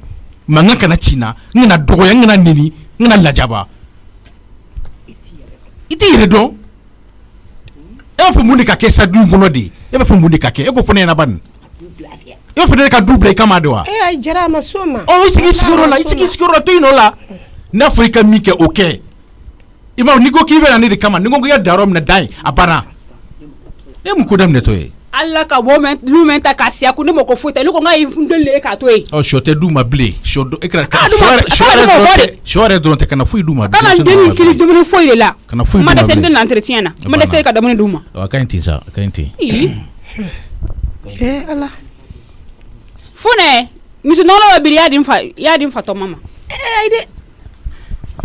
mankan kana ci n na n kana dɔgɔya n kana nɛni n kana lajaba i t'i yɛrɛ dɔn e b'a fɔ mun de ka kɛ sa du kɔnɔ de e b'a fɔ mun de ka kɛ e ko fɔ ne ɲɛna bani e b'a fɔ ne ka du bila i kama de wa. Ayi jara a ma s'o ma. I sigi sigiyɔrɔ la to yen nɔ la n'a fɔ i ka min kɛ o kɛ i ma n'i ko k'i bɛ na ne de kama n'i ko k'i ka da yɔrɔ minɛ da ye a banna ne mun ko daminɛtɔ ye. Ala ka bɔ lu mɛn ta k'a siya ko ne ma ko foyi tɛ ne ko n k'a ye n den le k'a to yen. Sɔ tɛ d'u ma bilen sɔ yɛrɛ dɔrɔn tɛ kana foyi d'u ma. kana n den kili dumuni foyi de la. kana foyi d'u ma ma bilen. dɛsɛ n den na entretien na ma dɛsɛ ka dumuni d'u ma. a ka ɲi ten sa a ka ɲi ten. Ala. Funɛ misi nɔnɔ bɛ biri i y'a di n fatɔ ma ma. Ayi dɛ.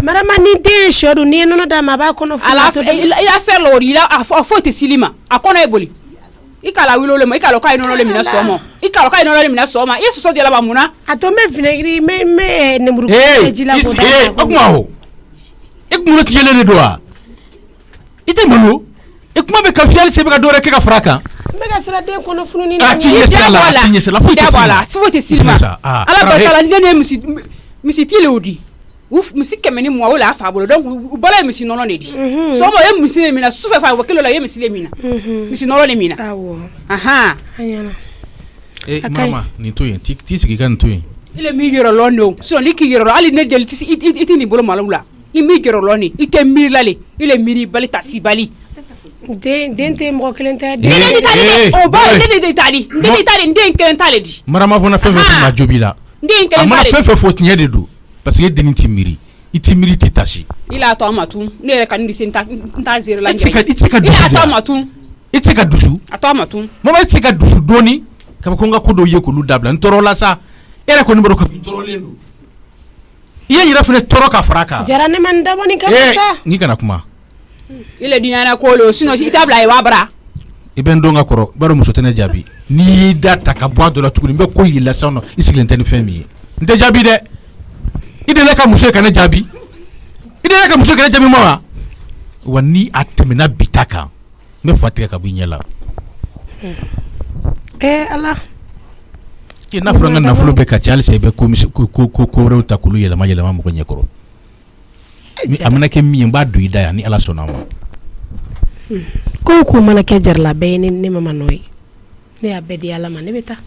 Marama ni den ye sɔ dun n'i ye nɔnɔ d'a ma a b'a kɔnɔ fɔ. I y'a fɛrɛ la o de a foyi tɛ sili ma a kɔnɔ ye boli i k'a la wuli o ma i k'a la k'a ye nɔnɔ le minɛ sɔgɔma i k'a la k'a ye nɔnɔ le minɛ sɔgɔma i ye soso jala ba mun na. A to n bɛ vinɛgiri n bɛ nemuru ji la o kuma o e kunkolo tigɛlen de don wa i tɛ malo i kuma bɛ ka fiyali se bɛ ka dɔwɛrɛ kɛ ka fara a kan. N bɛ ka sira den kɔnɔ fununi na. Ti ɲɛsira la foyi tɛ sili ma ala barika la ne ye misi tile o di misi kɛmɛ ni muwa o la a fa bolo donc u bala ye misi nɔnɔ de di sɔgɔma o ye misi le minɛ sufɛ fa kilo la o ye misi le minɛ misi nɔnɔ le minɛ. Mama nin to yen t'i sigi ka nin to yen. I le m'i yɛrɛ lɔn de o sinon n'i k'i yɛrɛ lɔn hali ne deli i tɛ nin bolo malo la i m'i yɛrɛ lɔn de i tɛ miiri la le i le miiri bali ta si bali. Den tɛ mɔgɔ kelen tɛ. Ne de ta di dɛ o ba ne de ta di n den kelen t'ale di. Marama fana fɛn fɛn ma jo b'i la n den kelen t'ale di. a mana fɛn fɛn fɔ tiɲɛ de don parce que e dennin t'i miiri i t'i miiri t'i tasi. I l'a to a ma tun ne yɛrɛ ka nin se n t'a zere la. I tɛ se ka dusu de la i l'a to a ma tun. I tɛ ka dusu a to a ma tun mama i tɛ ka dusu dɔɔni k'a fɔ ko n ka ko dɔw ye k'olu dabila n tɔɔrɔ la sa e yɛrɛ kɔni bolo ka fɔ tɔɔrɔlen don i ye yɛrɛ fana tɔɔrɔ ka fara a kan Jara ne man dabɔ ni kama sa n'i kana kuma i le dunyana ko lo sinon i t'a bila i b'a bara i bɛ n dɔn ka kɔrɔ bari muso tɛ ne jaabi n'i y'i da ta ka bɔ a dɔ la tuguni n bɛ ko y'i la sisan nɔ i sigilen tɛ ni fɛn min ye n tɛ jaabi dɛ i de ka muso ye ka ne jaabi i de ka muso ye ka ne jaabi ma wa wa ni a tɛmɛna bi ta kan n bɛ fa tigɛ ka bɔ i ɲɛ la ala i n'a fɔra n ka nafolo bɛɛ ka ca halisa i bɛ ko wɛrɛw ta k'olu yɛlɛma mɔgɔ ɲɛkɔrɔ a mana kɛ min ye n b'a don i da yan ni ala sɔnna a ma ko mana kɛ jarala bɛɛ ye ne mama nɔ ye ne y'a bɛɛ di ala ma ne bɛ taa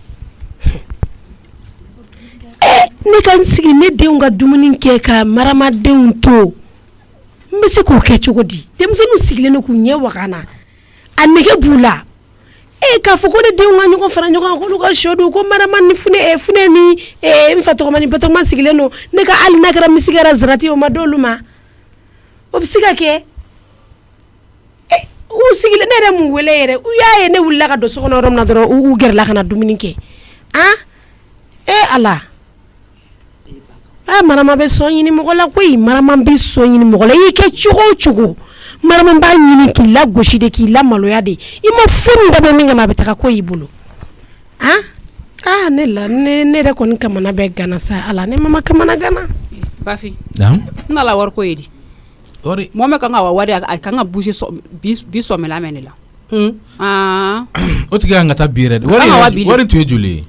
ne ka n sigi ne denw ka dumuni kɛ ka maramadenw to n bɛ se k'o kɛ cogo di denmisɛnninw sigilen don k'u ɲɛ wakana a nege b'u la k'a fɔ ko ne denw ka ɲɔgɔn fara ɲɔgɔn kan k'olu ka sɔ don ko marama ni funɛ ni n fa tɔgɔma ni batɔgɔma sigilen don ne ka hali n'a kɛra misi kɛra zarati o ma d'olu ma o bɛ se ka kɛ u sigilen ne yɛrɛ mun wele yɛrɛ u y'a ye ne wulila ka don so kɔnɔ yɔrɔ min na dɔrɔn u gɛrɛla ka na dumuni kɛ ala marama bɛ sɔn ɲini mɔgɔ la koyi marama bɛ sɔn ɲini mɔgɔ la i y'i kɛ cogo o cogo marama b'a ɲini k'i la gosi de k'i la maloya de i ma furu da bɛ min kama a bɛ taga ko y'i bolo ne yɛrɛ kɔni kamana bɛ gana sa ala ne mama kamana gana Bafi n nana wari ko ye di mɔgɔ min kan ka wa wari a kan ka busi bi sɔmɛla mɛ ne la o tigi kan ka taa bi yɛrɛ wari tun ye joli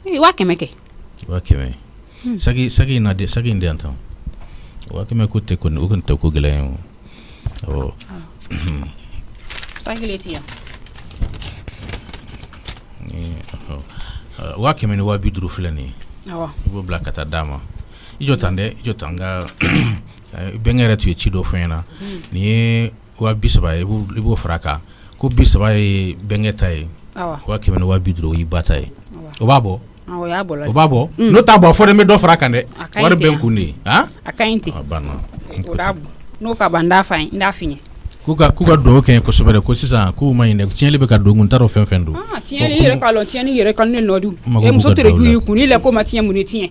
ye 500 kɛ 500 sagi in den tan 500 ko tɛ kɔni o kɔni tɛ ko gɛlɛn ye o sagi le ti yan 500 ni 250 filɛ nin ye i b'o bila ka taa d'a ma i jɔ tan n ka bɛnkɛ yɛrɛ tun ye ci dɔ fɔ n ɲɛna nin ye 230 ye i b'o fara a kan ko 30 ye bɛnkɛ ta ye 500 ni 250 o y'i ba ta ye o b'a bɔ o b'a bɔ n'o t'a bɔ fɔ de n bɛ dɔ fara a kan dɛ wari bɛ n kun de ye a ka ɲi ten n'o ka ban n t'a f'i ɲɛ k'u ka dugawu kɛ kosɛbɛ dɛ ko sisan k'u ma ɲinɛ tiɲɛli bɛ ka don kun n t'a dɔn fɛn don tiɲɛli yɛrɛ k'a lɔn tiɲɛni yɛrɛ kan ne nɔ du muso tere ju y'i kun n'i lɛ ko ma tiɲɛ mun ni tiɲɛ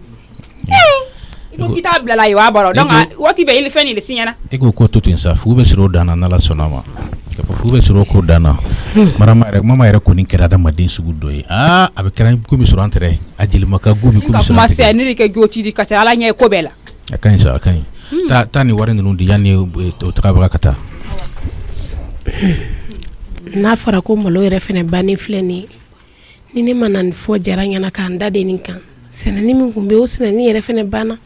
i ko k'i t'a bila la ye o b'a bɔra donc waati bɛɛ i fɛn nin de tiɲɛna e ko to ten sa fugu bɛ sɔrɔ o dan na n'ala sɔnna ma k'a fɔ fugu bɛ sɔrɔ o ko dan na mama yɛrɛ kɔni kɛra adamaden sugu dɔ ye a bɛ kɛra komi sɔrɔ an tɛrɛ a jelima ka go min komi sɔrɔ an tɛrɛ ka kuma sɛ ne de kɛ jo ci di ka taa ala ɲɛ ko bɛɛ la a ka ɲi sa a ka ɲi taa ni wari ninnu di yanni o tagabaga ka taa n'a fɔra ko malo yɛrɛ fɛnɛ bannen filɛ nin ni ne ma na nin fɔ jara ɲɛna k'an da de nin kan sɛnɛni min kun bɛ o sɛnɛni yɛrɛ fɛnɛ banna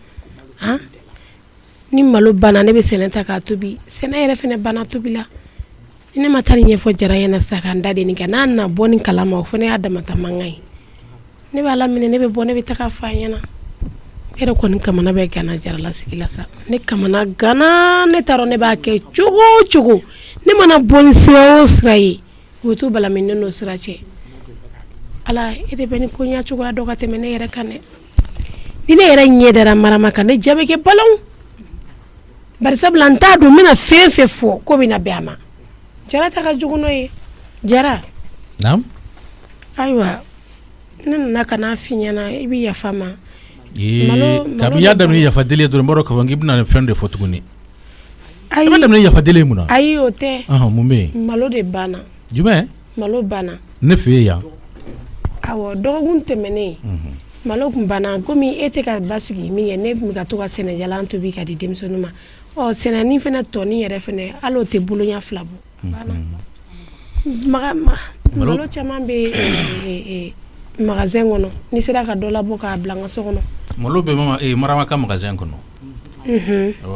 ni malo banna ne bɛ sɛnɛ ta k'a tobi sɛnɛ yɛrɛ fɛnɛ banna tobi la ni ne ma taa nin ɲɛfɔ jara ɲɛna sisan k'an da de nin kan n'a na bɔ nin kalama o fɛnɛ y'a damata mankan ye ne b'a laminɛ ne bɛ bɔ ne bɛ taga f'a ɲɛna ne yɛrɛ kɔni kamana bɛ gana jara la sigi la sa ne kamana gana ne taara ne b'a kɛ cogo o cogo ne mana bɔ ni sira o sira ye u bɛ t'u balamin ne n'o sira cɛ ala e de bɛ ni ko ɲɛ cogoya dɔ ka tɛmɛ ne yɛrɛ kan dɛ ni ne yɛrɛ ɲɛ dara marama kan ne ja bɛ kɛ balawu bari sabula n t'a dɔn n bɛna fɛn fɛn fɔ ko bɛna bɛn a ma jara ta ka jugu n'o ye jara ayiwa ne nana ka n'a f'i ɲɛna i bɛ yafa ma kabi y'a daminɛ yafa deli dɔrɔn n b'a dɔn k'a fɔ k'i bɛna fɛn de fɔ tuguni i b'a daminɛ yafa deli mun na ayi o tɛ mun bɛ yen malo de banna jumɛn malo banna ne fɛ yen yan awɔ dɔgɔkun tɛmɛnen malo kun banna komi e tɛ ka basigi min kɛ ne tun bɛ ka to ka sɛnɛjalan tobi ka di denmisɛnninw ma sɛnɛni fɛnɛ tɔni yɛrɛ fɛnɛ hali o tɛ boloɲɛ fila bɔ malo caman bɛ magasin kɔnɔ ni sera ka dɔ labɔ k'a bila n ka so kɔnɔ malo bɛ marama ka magasin kɔnɔ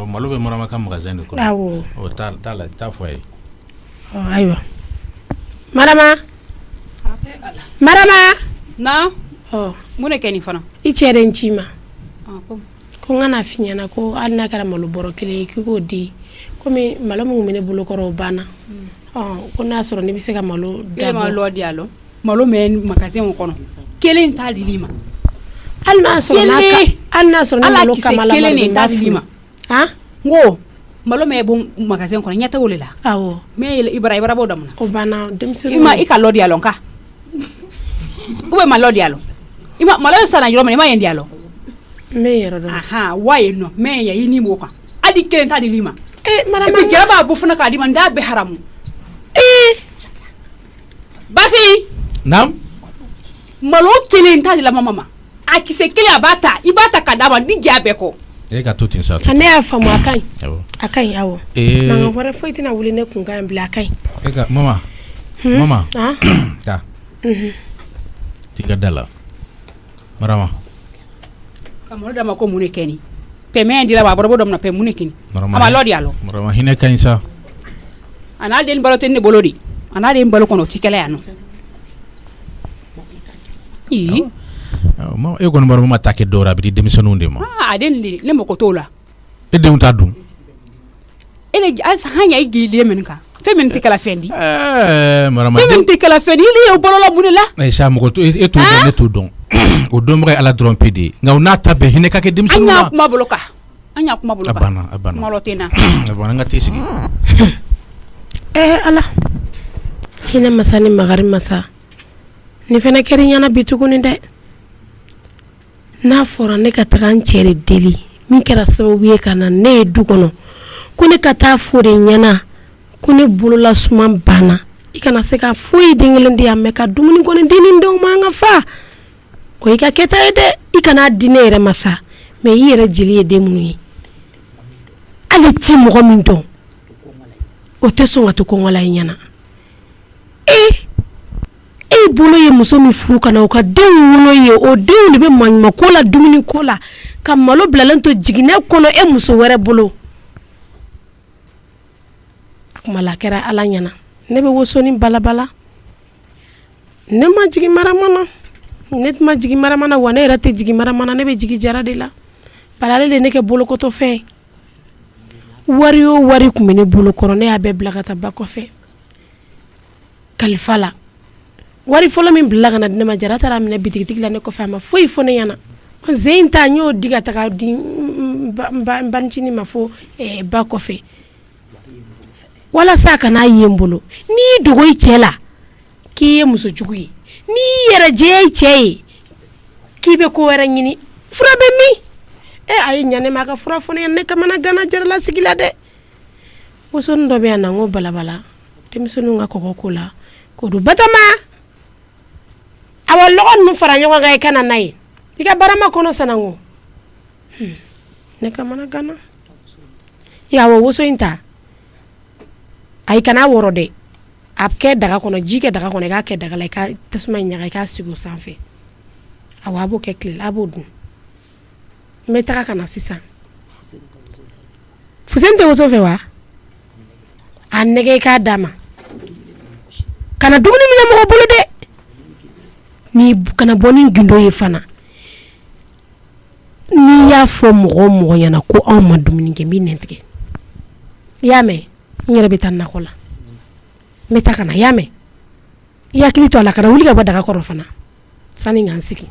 malo bɛ marama ka magasin de kɔnɔ awɔ t'a fɔ a ye ayiwa marama na mun de kɛ nin fana i cɛ de n ci ma ko n kana f'i ɲɛna ko hali n'a kɛra malo bɔrɔ 1 ye k'i k'o di komi malo min bɛ ne bolo kɔrɔ o banna ko n'a sɔrɔ ne bɛ se ka malo dabɔ di alɔ malo mɛ magasin kɔnɔ 1 t'a di ma hali n'a sɔrɔ ne malo kamala 1 t'a di ma n ko malo me bon magasin ko nyata wolila awo me ibara bo damna o bana demse ima ikalo dialon ka ube malo dialon ima malo sana yoro me ma yen dialon me yero do aha waye no me ya yini mo ka adi ken ta di lima marama bi jaba bu funa ka di man da be haramu bafi nam malo kelen ta di la mama akise kele abata ibata kadaba di jabe ko ka to tin sa to ane afamu akan awo akan awo na ngore foiti na wule ne kunga mbla akan ka mama mama ta tiga dala marama kamolo dama ko mune keni pe me ndila ba borbo dom na pe mune keni ama lodi alo marama hine kan sa ana den balo tenne bolodi ana den balo kono tikele anu ma e gon marama take dora bi demisonu ndema aden li le moko tola e de unta dum ele as hanya igili men ka femen tikala fendi marama femen tikala fendi li e bolo la munela e sa moko to e to ne to don o domre ala tromper de ngaw na tabe hine ka ke demisonu anya kuma boloka abana malotena abana ngati sigi ala hine masani magari masa ni fena keri nyana bituguni de na fora ne ka taga n cɛre deli min kɛra sababu ye kana ne ye du kɔnɔ ko ne ka taa fo de ɲɛna ko ne bolola suman banna i kana se ka foyi den kelen di yan mɛ ka dumuni kɔni di ni denw man ka fa o i ka kɛta ye dɛ i kana di ne yɛrɛ ma sa mɛ i yɛrɛ jeli ye den minnu ye hali ti mɔgɔ min dɔn o tɛ sɔn ka to kɔngɔla i ɲɛna e bolo ye muso min furu kana o ka denw wolo ye o denw de bɛ maɲuma ko la dumuni ko la ka malo bilalen to jiginɛ kɔnɔ e muso wɛrɛ bolo a kuma la kɛra ala ɲɛna ne bɛ wosoni balabala ne ma jigin maramana ne ma jigin maramana wa ne yɛrɛ tɛ jigin maramana ne bɛ jigin jara de la bari ale de ne kɛ bolokotɔ fɛn wari o wari tun bɛ ne bolo kɔrɔ ne y'a bɛɛ bila ka taa ba kɔfɛ kalifa la wari fɔlɔ min bila kana di ne ma jara taara minɛ bitigitigi la ne kɔfɛ a ma foyi fɔ ne ɲɛna zen ta n y'o di ka taga di n banicinin ma fo ba kɔfɛ walasa a kana ye n bolo n'i dogo i cɛ la k'i ye muso jugu ye n'i yɛrɛ jɛ i cɛ ye k'i bɛ ko wɛrɛ ɲini fura bɛ min a ye ɲa ne ma a ka fura fɔ ne ɲɛna ne kamana gana jarala sigi la dɛ wosonin dɔ bɛ yan na n ko balabala denmisɛnninw ka kɔgɔ ko la ko do Batama awa lɔgɔ ninnu fara ɲɔgɔn kan i kana n'a ye i ka barama kɔnɔ sanango ne kamana gana awɔ woso in ta ayi kana wɔrɔ dɛ a kɛ daga kɔnɔ ji kɛ daga kɔnɔ i k'a kɛ daga la i ka tasuma in ɲaga i k'a sigi o sanfɛ awɔ a b'o kɛ tile la a b'o dun n bɛ taga ka na sisan Fuseni tɛ woso fɛ wa a nɛgɛ i k'a d'a ma kana dumuni minɛ mɔgɔ bolo dɛ ni kana bɔ ni gindo ye fana ni y'a fɔ mɔgɔ mɔgɔ ɲɛna ko anw ma dumuni kɛ n b'i nɛntigɛ i y'a mɛn n yɛrɛ bɛ taa nakɔ la n bɛ taa ka na i y'a mɛn i hakili to a la kana wuli ka bɔ daga kɔrɔ fana sani n ka n sigi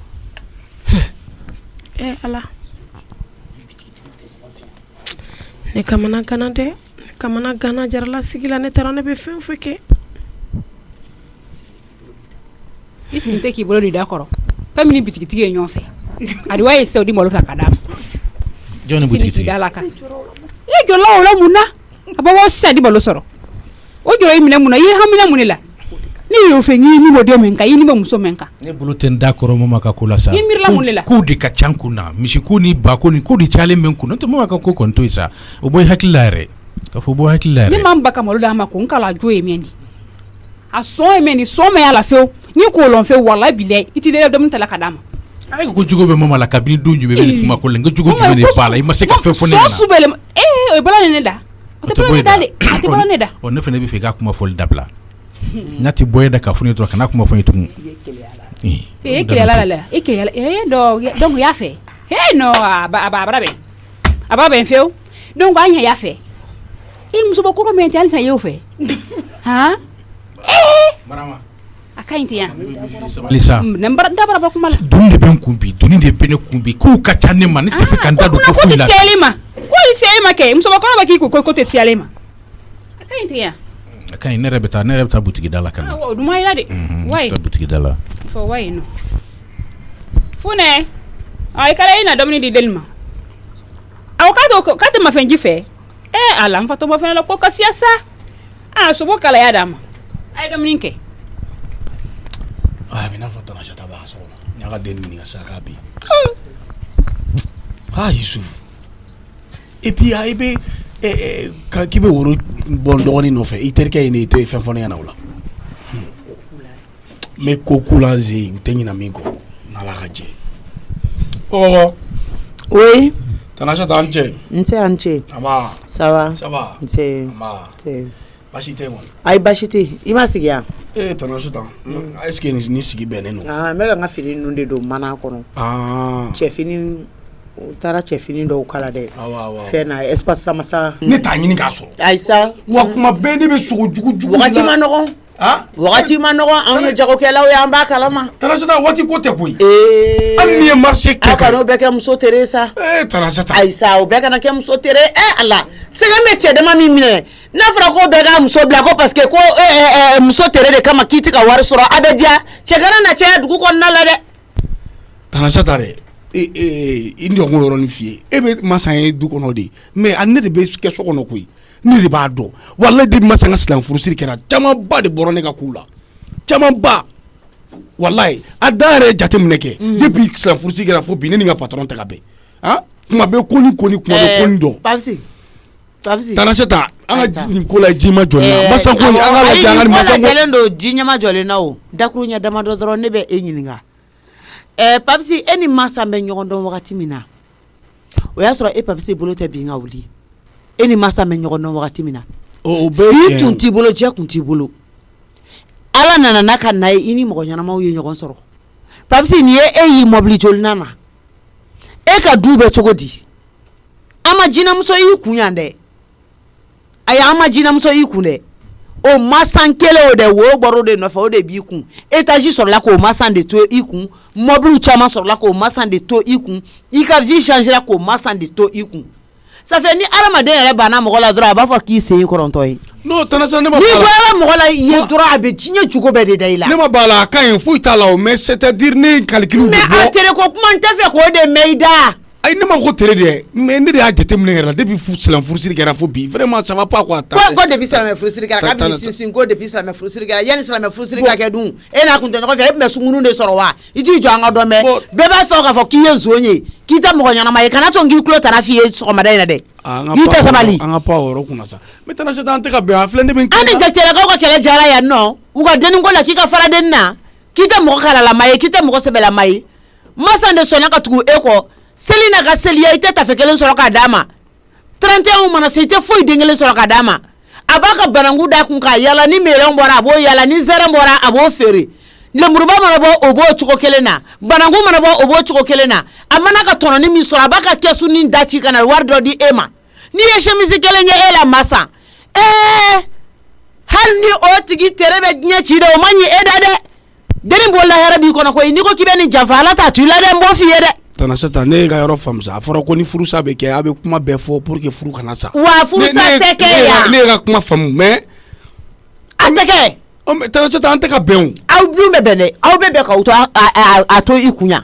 ala ne kamana gana dɛ ne kamana gana jarala sigi la ne taara ne bɛ fɛn o fɛn kɛ i sin tɛ k'i bolo di da kɔrɔ fɛn min ni bitigitigi ye ɲɔgɔn fɛ a wa ye sɛw di malo ta ka d'a ma jɔn ni bitigitigi da la kan i jɔla o la mun na a b'a fɔ sisan di malo sɔrɔ o jɔla i minɛ mun na i ye hamina mun de la ni y'o fɛ n'i ni bɔ den min kan i ni bɛ muso min kan ne bolo tɛ n da kɔrɔ mama ka ko la sa i miirila mun de la ko de ka ca kun na misi ko ni ba ko ni ko de calen bɛ n kun n'o tɛ mama ka ko kɔni to yen sa o bɔ i hakili la yɛrɛ ka fɔ bɔ hakili la yɛrɛ ne m'an ba ka malo d'a ma ko n kala jo ye mɛn di a sɔn ye mɛn di sɔn ma y'a la fewu ni kolon fɛ wala bila i ti le dɔm tala ka d'a ma ay ko jugo be mama la kabini don jumɛn bɛ kuma ko la nga jugo jumɛn de bala i ma se ka fɛn fɔ ne ɲɛna so subele o bala ne da o tɛ bala ne da de a tɛ bala ne da o ne fana bɛ fɛ ka kuma fɔli dabila n'a ti bɔ da ka fɔ ne dɔrɔn kana kuma fɔ n ye tugun keleyala la i keleyala donc y'a fɛ non a bara bɛn fewu donc an ɲɛ y'a fɛ i musobakɔrɔ mɛn tɛ halisa y'o fɛ han a ka ɲi tɛ yan Lisa dabara bɔ kuma la doni de bɛ n kun bi doni de bɛ ne kun bi k'u ka ca ne ma ne tɛ fɛ ka n da don ko foyi la ko Wai se ma ke muso bakoro baki ko te sialema. Akai tiya. Akai ne rebeta boutique dala kan. Ah, du mai lade. Wai. Ta boutique dala. Fo wai no. Fune. Ai kala ina domini di delma. Aw ka to ma fenji fe. Ala mfato ma fenela ko kasiasa. Ah, so bo kala ya dama. Ai domini ke. Ah, bina fatana shata ba so. Nyaga den ni saka bi. Ah, Yusuf. Et puis aibe ka kibe woro bon doni no fe iterke ni te fe fone yana wala. Me kokula zi utengi na mingo na la gaje. Oh. Oui. Tanasha tanche. Nse anche. Ama. Ça va. Nse. Ama. Nse. Bashite won. Ay bashite. Ima sigia. Tanasha tan. Est-ce que ni sigi beneno? Ah, me nga fini nunde do mana kono. Ah. Chefini utara chefini do kala de. Awa. Fena espace samasa. Ne ta nyini ka so. Aisa. Wa kuma beni be sugo jugu. Wakati manogo. Ah? Wakati manogo anu jago kela o yamba kalama. Tanasha wati ko te koy. Ani marché ke. Aka no beka muso Teresa. Tanasha ta. Aisa o beka na ke muso tere Allah. Sega meche de mami mine. Na fra ko beka muso bla ko parce que ko muso tere de kama kiti ka war soro abedia. Chegana na che dugu ko na la de. Tanasha tare. Indi o ngoro ni fie. Ebe masan du kono de. Mais anne de be ke so kono koy. Ni de ba do. Wallahi de masan slan furusiri kera. Chama ba de borone ka kula. Chama ba. Wallahi adare jate muneke. Depuis slan furusiri kera fo bi ni nga patron ta ka be. Hein? Kuma be koni kuma be koni do. Papsi. Tanasha ta anga ni kola jima jonna. Masa ko anga la janga masa ko. Jelendo jinyama jolena o. Dakuru nya dama do doro ne be enyininga. Papsi eni masa me nyogondo wakati mina. Oya soro papsi bolo te binga wuli. Eni masa me nyogondo wakati mina. O be si tunti bolo je kunti bolo. Ala nana naka nae ini mo nyana ma uye nyogon soro. Papsi ni yi mobili jolnana. Ka dube chogodi. Ama jina muso yi kunyande. Aya ama jina muso yi kunde. O masankele o de wo gboro de no fa o de bi kun etaji sur la ko masan de to ikun mobile chama sur la ko masan de to ikun ika vie changer la ko masan de to ikun ça fait ni aramade re bana mo la dra ba fa ki se koronto yi no Tanasha ne ma ni wala mo la ye dra be tinye chugo be de dayla ne ma bala kan fu itala o mais c'est-à-dire ne calcul mais atere ko kuma nte fe ko de meida ay ne ma ko tere de mais ne de a jete mne ra depuis fu slan furusiri kera fo bi vraiment ça va pas quoi ta ko depuis slan furusiri kera ka bi sin ko depuis slan furusiri kera yani slan furusiri ka ke dun e na kun te ko fe be sungunu de soro wa itu jo anga do me be ba fa ka fo kiye zonye kita mo nyana mai kana to ngi kulo tara fiye so ma dai na de ita sabali anga pa oro kuna sa mais Tanasha tante ka be afle ne ben ani jatela ka kele jara ya no uga deni ngola kika fara den na kita mo kala la mai kita mo sebela mai masande sona ka tugu eko Selina ka selia ite ta fekelen soro ka dama 31 mana site foi dengelen soro ka dama abaka banangu da kun ka yala ni mele mbora abo yala ni zere mbora abo fere le muruba mana bo obo chuko kelena banangu mana bo obo chuko kelena amana ka tono ni mi soro abaka kesu ni dachi kana wardo di ema ni ye chemise kelenye ela masa hal ni otigi terebe nya chido manyi edade deni bolla harabi kono ko ni ko kibeni jafala ta tulade mbo fiede Tanasha ta ne ga yoro famsa aforo ko ni furusa be ke abe kuma be fo pour que furu kana sa wa furusa teke ya ne ga kuma fam mais ateke o me Tanasha ta ante ka beun aw blu me bele aw bebe ka uto ato ikunya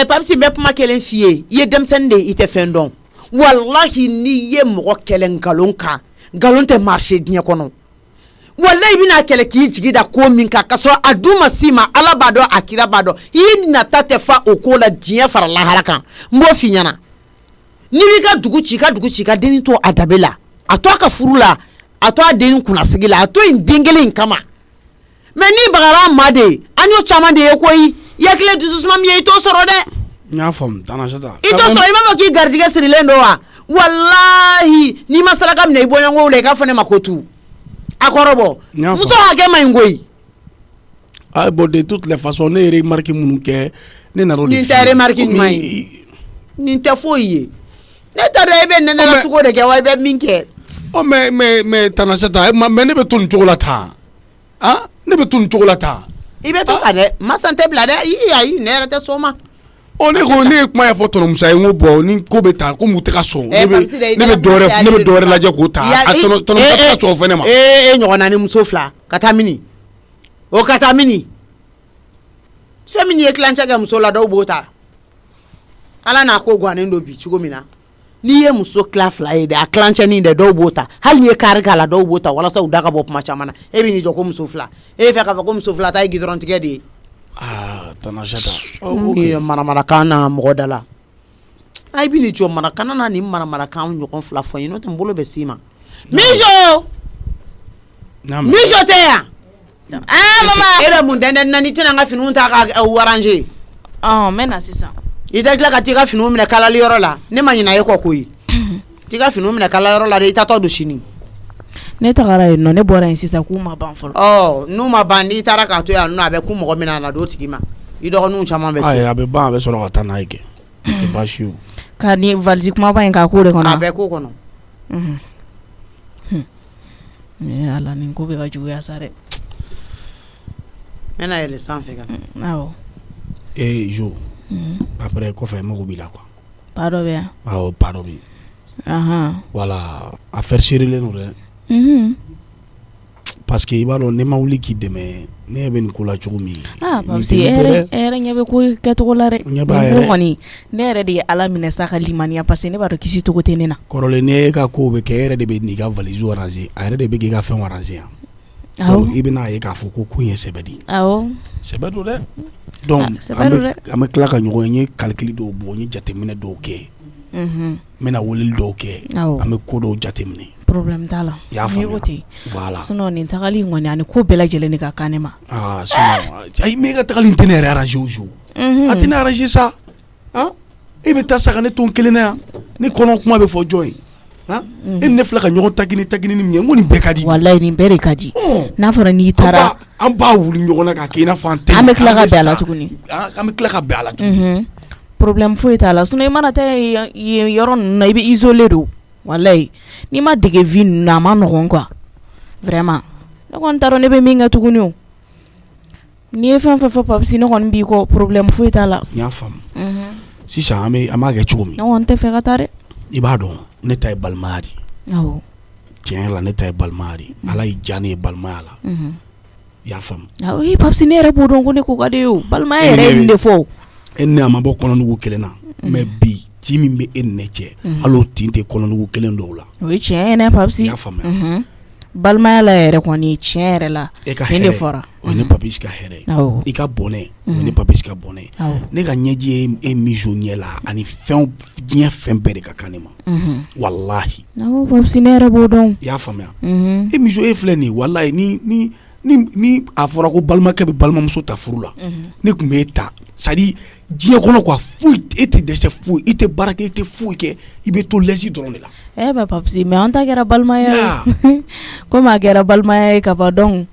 papsi be kuma kelen fiye ye demsende ite fendon wallahi ni ye mo kelen galonka galonte marché dnya kono wallahi bina kele ki jigida ko min ka kaso aduma sima ala bado akira bado yi na tate fa okola jiya far la haraka mbo finyana ni bi ka dugu chika deni to adabela ato aka furula ato adeni kuna sigila ato indengele nkama meni bagara made anyo chama de ekoyi yakile dususma mi ito soro de nya fam Tanasha ta ito so imamo ki gardige sirilendo wa wallahi ni masala kam ne ibonya ngole ka fone makotu akorobo muso hage maingoyi ah bon de toutes les façons ne remarque munu ke ne na rodi ni ta remarque mai ni ta foye ne ta rebe ne na suko de ke wa be minke o mais Tanasha ta mais ne be tun chocolata ah ne be tun chocolata ibe to kade ma sante blade yi ne rete soma o ne ko ne kuma ya fɔ tɔnɔmusa ye n ko bɔn ni ko bɛ taa ko mun tɛ ka sɔn ne bɛ dɔwɛrɛ lajɛ k'o ta a tɔnɔmusa tɛ ka sɔn o fɛnɛ ma ɲɔgɔnna ni muso 2 ka taa mini o ka taa mini fɛn min ye tilancɛ kɛ muso la dɔw b'o ta ala n'a ko gannen don bi cogo min na n'i ye muso tila 2 ye dɛ a tilancɛnin dɛ dɔw b'o ta hali n'i ye kari k'a la dɔw b'o ta walasa u da ka bɔ kuma caman na e bɛ n'i jɔ ko muso 2 e fɛ k'a fɔ ko muso 2 ta ye gidɔrɔn tigɛ de ye tana Sata ni manamanakan na mɔgɔ da la ai bi ni jɔ manakana na ni manamanakan ɲɔgɔn 2 fɔ ye n'o tɛ n bolo bɛ s'i ma Mijo tɛ yan mama e bɛ mun dɛndɛn na ni tɛna n ka finiw ta ka arranger n bɛ na sisan i tɛ tila ka t'i ka finiw minɛ kalali yɔrɔ la ne ma ɲina e kɔ koyi t'i ka finiw minɛ kalali yɔrɔ la de i tatɔ don sini ne tagara yen nɔ ne bɔra yen sisan k'u ma ban fɔlɔ n'u ma ban n'i taara k'a to yan nɔ a bɛ ku mɔgɔ min na don tigi ma i dɔgɔninw caman bɛ so a bɛ ban a bɛ sɔrɔ ka taa n'a ye kɛ baasi ye ka ni valise kumaba in k'a k'o de kɔnɔ a bɛ k'o kɔnɔ ala nin ko bɛ ka juguya sa dɛ n bɛna yɛlɛ sanfɛ kan awɔ Jo après kɔfɛ mago b'i la quoi pas dɔ bɛ yan awɔ pas dɔ bɛ yen voilà affaire sérieux non dɛ parce que i b'a dɔn ne ma wuli k'i dɛmɛ ne bɛ nin ko la cogo min parce que yɛrɛ ɲɛ bɛ ko kɛcogo la dɛ ne kɔni ne yɛrɛ de ye ala minɛ sa ka limaniya parce que ne b'a dɔn kisi cogo tɛ ne na kɔrɔlen ne ka ko bɛ kɛ e yɛrɛ de bɛ n'i ka valise arranger a yɛrɛ de bɛ k'i ka fɛnw arranger yan donc i bɛna ye k'a fɔ ko in ye sɛbɛ de ye sɛbɛ don dɛ donc an bɛ tila ka ɲɔgɔn ye calcul dɔw bɔ n ye jateminɛ dɔw kɛ n bɛna weleli dɔw kɛ an bɛ ko dɔw jateminɛ problème t'a la i y'a faamuya voilà sinon nin tagali in kɔni ani ko bɛɛ lajɛlen de ka kan ne ma sinon ayi mais e ka tagali in tɛ ne yɛrɛ arranger o jour a tɛ ne arranger sa e bɛ taa sa ka ne to n kelen na yan ne kɔnɔ kuma bɛ fɔ jɔn ye e ne filɛ ka ɲɔgɔn tagini ni min ye n ko nin bɛɛ ka di wallahi nin bɛɛ de ka di n'a fɔra n'i taara an b'a wuli ɲɔgɔn na k'a kɛ i n'a fɔ an tɛ an bɛ tila ka bɛn a la tuguni an bɛ tila ka bɛn a la tuguni problème foyi t'a la sinon i mana taa yen yɔrɔ ninnu na i bɛ isolé don wallahi n'i ma dege vie ninnu na a ma nɔgɔn quoi vraiment ne kɔni t'a dɔn ne bɛ min kɛ tuguni o n'i ye fɛn fɛn fɔ Papisi ne kɔni b'i kɔ problème foyi t'a la n y'a faamu sisan an b'a kɛ cogo min ne kɔni tɛ fɛ ka taa dɛ i b'a dɔn ne ta ye balimaya de awɔ tiɲɛ yɛrɛ la ne ta ye balimaya de ala y'i diya ne ye balimaya la i y'a faamu awɔ Papisi ne yɛrɛ b'o dɔn ko ne ko ka di ye o balimaya yɛrɛ ye nin de fɔ e ni a ma bɔ kɔnɔnugu kelen na mais bi ti min bɛ e ni ne cɛ hali o tin tɛ kɔnɔnugu kelen dɔw la o ye tiɲɛ ye dɛ Papisi i y'a faamuya balimaya la yɛrɛ kɔni tiɲɛ yɛrɛ la nin de fɔra o ye ne Papisi ka hɛrɛ i ka bɔnɛ o ye ne Papisi ka bɔnɛ ne ka ɲɛji ye e Mijo ɲɛ la ani diɲɛ fɛn bɛɛ de ka kan ne ma wallahi awɔ Papisi ne yɛrɛ b'o dɔn i y'a faamuya e Mijo e filɛ nin ye wallahi ni a fɔra ko balimakɛ bɛ balimamuso ta furu la ne tun bɛ e ta c'est à dire diɲɛ kɔnɔ quoi foyi e tɛ dɛsɛ foyi i tɛ baara kɛ i tɛ foyi kɛ i bɛ to lɛsi dɔrɔn de la mais Papisi mais an ta kɛra balimaya ye komi a kɛra balimaya ye ka ban donc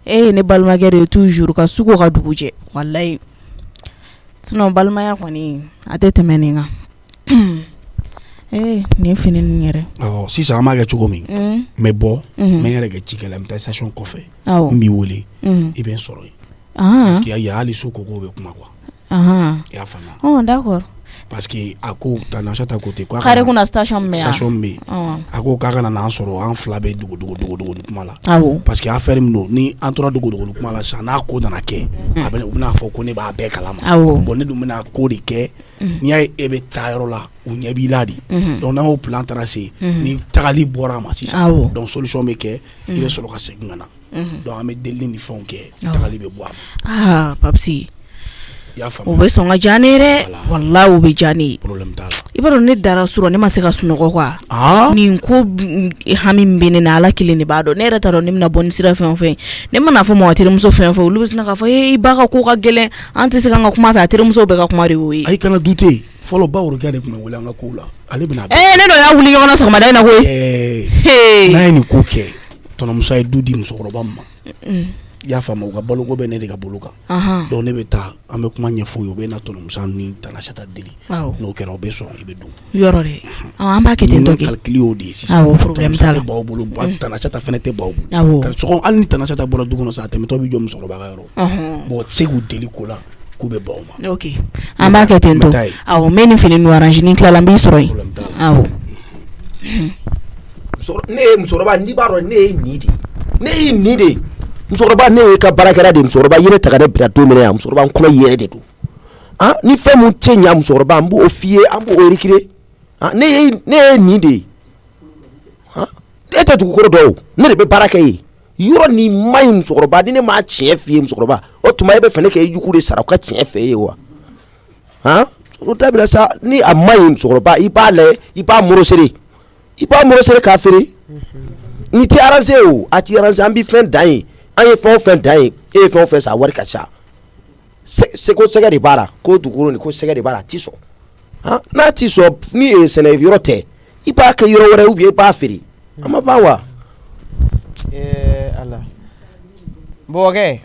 e ye ne balimakɛ de ye toujours ka sugo ka dugu jɛ wallahi sinon balimaya kɔni a tɛ tɛmɛ nin kan nin fini nin yɛrɛ sisan an b'a kɛ cogo min n bɛ bɔ n bɛ n yɛrɛ kɛ cikɛla n bɛ taa station kɔfɛ n b'i wele i bɛ n sɔrɔ yen parce que hali so koko bɛ kuma quoi i y'a faamuya d'accord parce que a ko Tanasata ko ten k'ale kunna station bɛ yan a ko k'a kana n'an sɔrɔ an fila bɛ dogo ni kuma la parce que affaire min don ni an tora dogo ni kuma la sisan n'a ko nana kɛ u bɛna fɔ ko ne b'a bɛɛ kalama bon ne dun bɛna ko de kɛ n'i y'a ye e bɛ taa yɔrɔ la u ɲɛ b'i la de donc n'an y'o plan taara se ni tagali bɔra a ma sisan donc solution bɛ kɛ i bɛ sɔrɔ ka segin ka na donc an bɛ delili ni fɛnw kɛ tagali bɛ bɔ a ma Papisi o bɛ sɔn ka diya ne ye dɛ wallahi o bɛ diya ne ye i b'a dɔn ne dara surɔ ne ma se ka sunɔgɔ quoi nin ko hami min bɛ ne na ala kelen de b'a dɔn ne yɛrɛ t'a dɔn ne bɛna bɔ ni sira fɛn o fɛn ne mana fɔ mɔgɔ terimuso fɛn o fɛn olu bɛ sin k'a fɔ i ba ka ko ka gɛlɛn an tɛ se k'an ka kuma fɛ a terimuso bɛɛ ka kuma de y'o ye ayi kana dute fɔlɔ ba Worokɛ de tun bɛ wele an ka ko la ale bɛna ne dɔ y'a wuli ɲɔgɔn na sɔgɔmada in na koyi n'a ye nin ko kɛ tɔnɔmuso ye du di musokɔrɔba min ma i y'a faamu u ka baloko bɛ ne de ka bolo kan donc ne bɛ taa an bɛ kuma ɲɛfɔ u ye u bɛ na tɔnɔmusa ni Tanasata deli n'o kɛra o bɛ sɔn i bɛ don yɔrɔ de an b'a kɛ ten tɔ kɛ calcul y'o de ye sisan Tanasata tɛ baw bolo Tanasata fana tɛ baw bolo hali ni Tanasata bɔra du kɔnɔ sa a tɛmɛtɔ bɛ jɔ musokɔrɔba ka yɔrɔ bon o tɛ se k'u deli ko la k'u bɛ ban o ma. Ok an b'a kɛ ten tɔ awɔ n bɛ nin fini ninnu arrange ni n tilala n b'i sɔrɔ yen awɔ. ne ye musokɔrɔba n'i b'a dɔn ne ye nin de ne ye nin de musokɔrɔba ne ye ka baarakɛla de musokɔrɔba yɛrɛ ta ka ne bila don min na yan musokɔrɔba n kɔnɔ yɛrɛ de don ni fɛn mun tɛ ɲɛ musokɔrɔba n b'o f'i ye an b'o récréer ne ye nin de ye e tɛ dugukolo dɔn o ne de bɛ baara kɛ yen yɔrɔ nin ma ɲi musokɔrɔba ni ne m'a tiɲɛ f'i ye musokɔrɔba o tuma e bɛ fɛ ne k'e jugu de sara o ka tiɲɛ fɛ e ye wa o dabila sa ni a ma ɲi musokɔrɔba i b'a lajɛ i b'a morosere k'a feere ni tɛ arranger o a ti arranger an bɛ fɛn dan ye an ye fɛn o fɛn dan ye e ye fɛn o fɛn san wari ka ca ko sɛgɛ de b'a la ko dugukolo ni ko sɛgɛ de b'a la a ti sɔn n'a ti sɔn ni sɛnɛ yɔrɔ tɛ i b'a kɛ yɔrɔ wɛrɛ ou bien i b'a feere a ma ban wa. ala bɔkɛ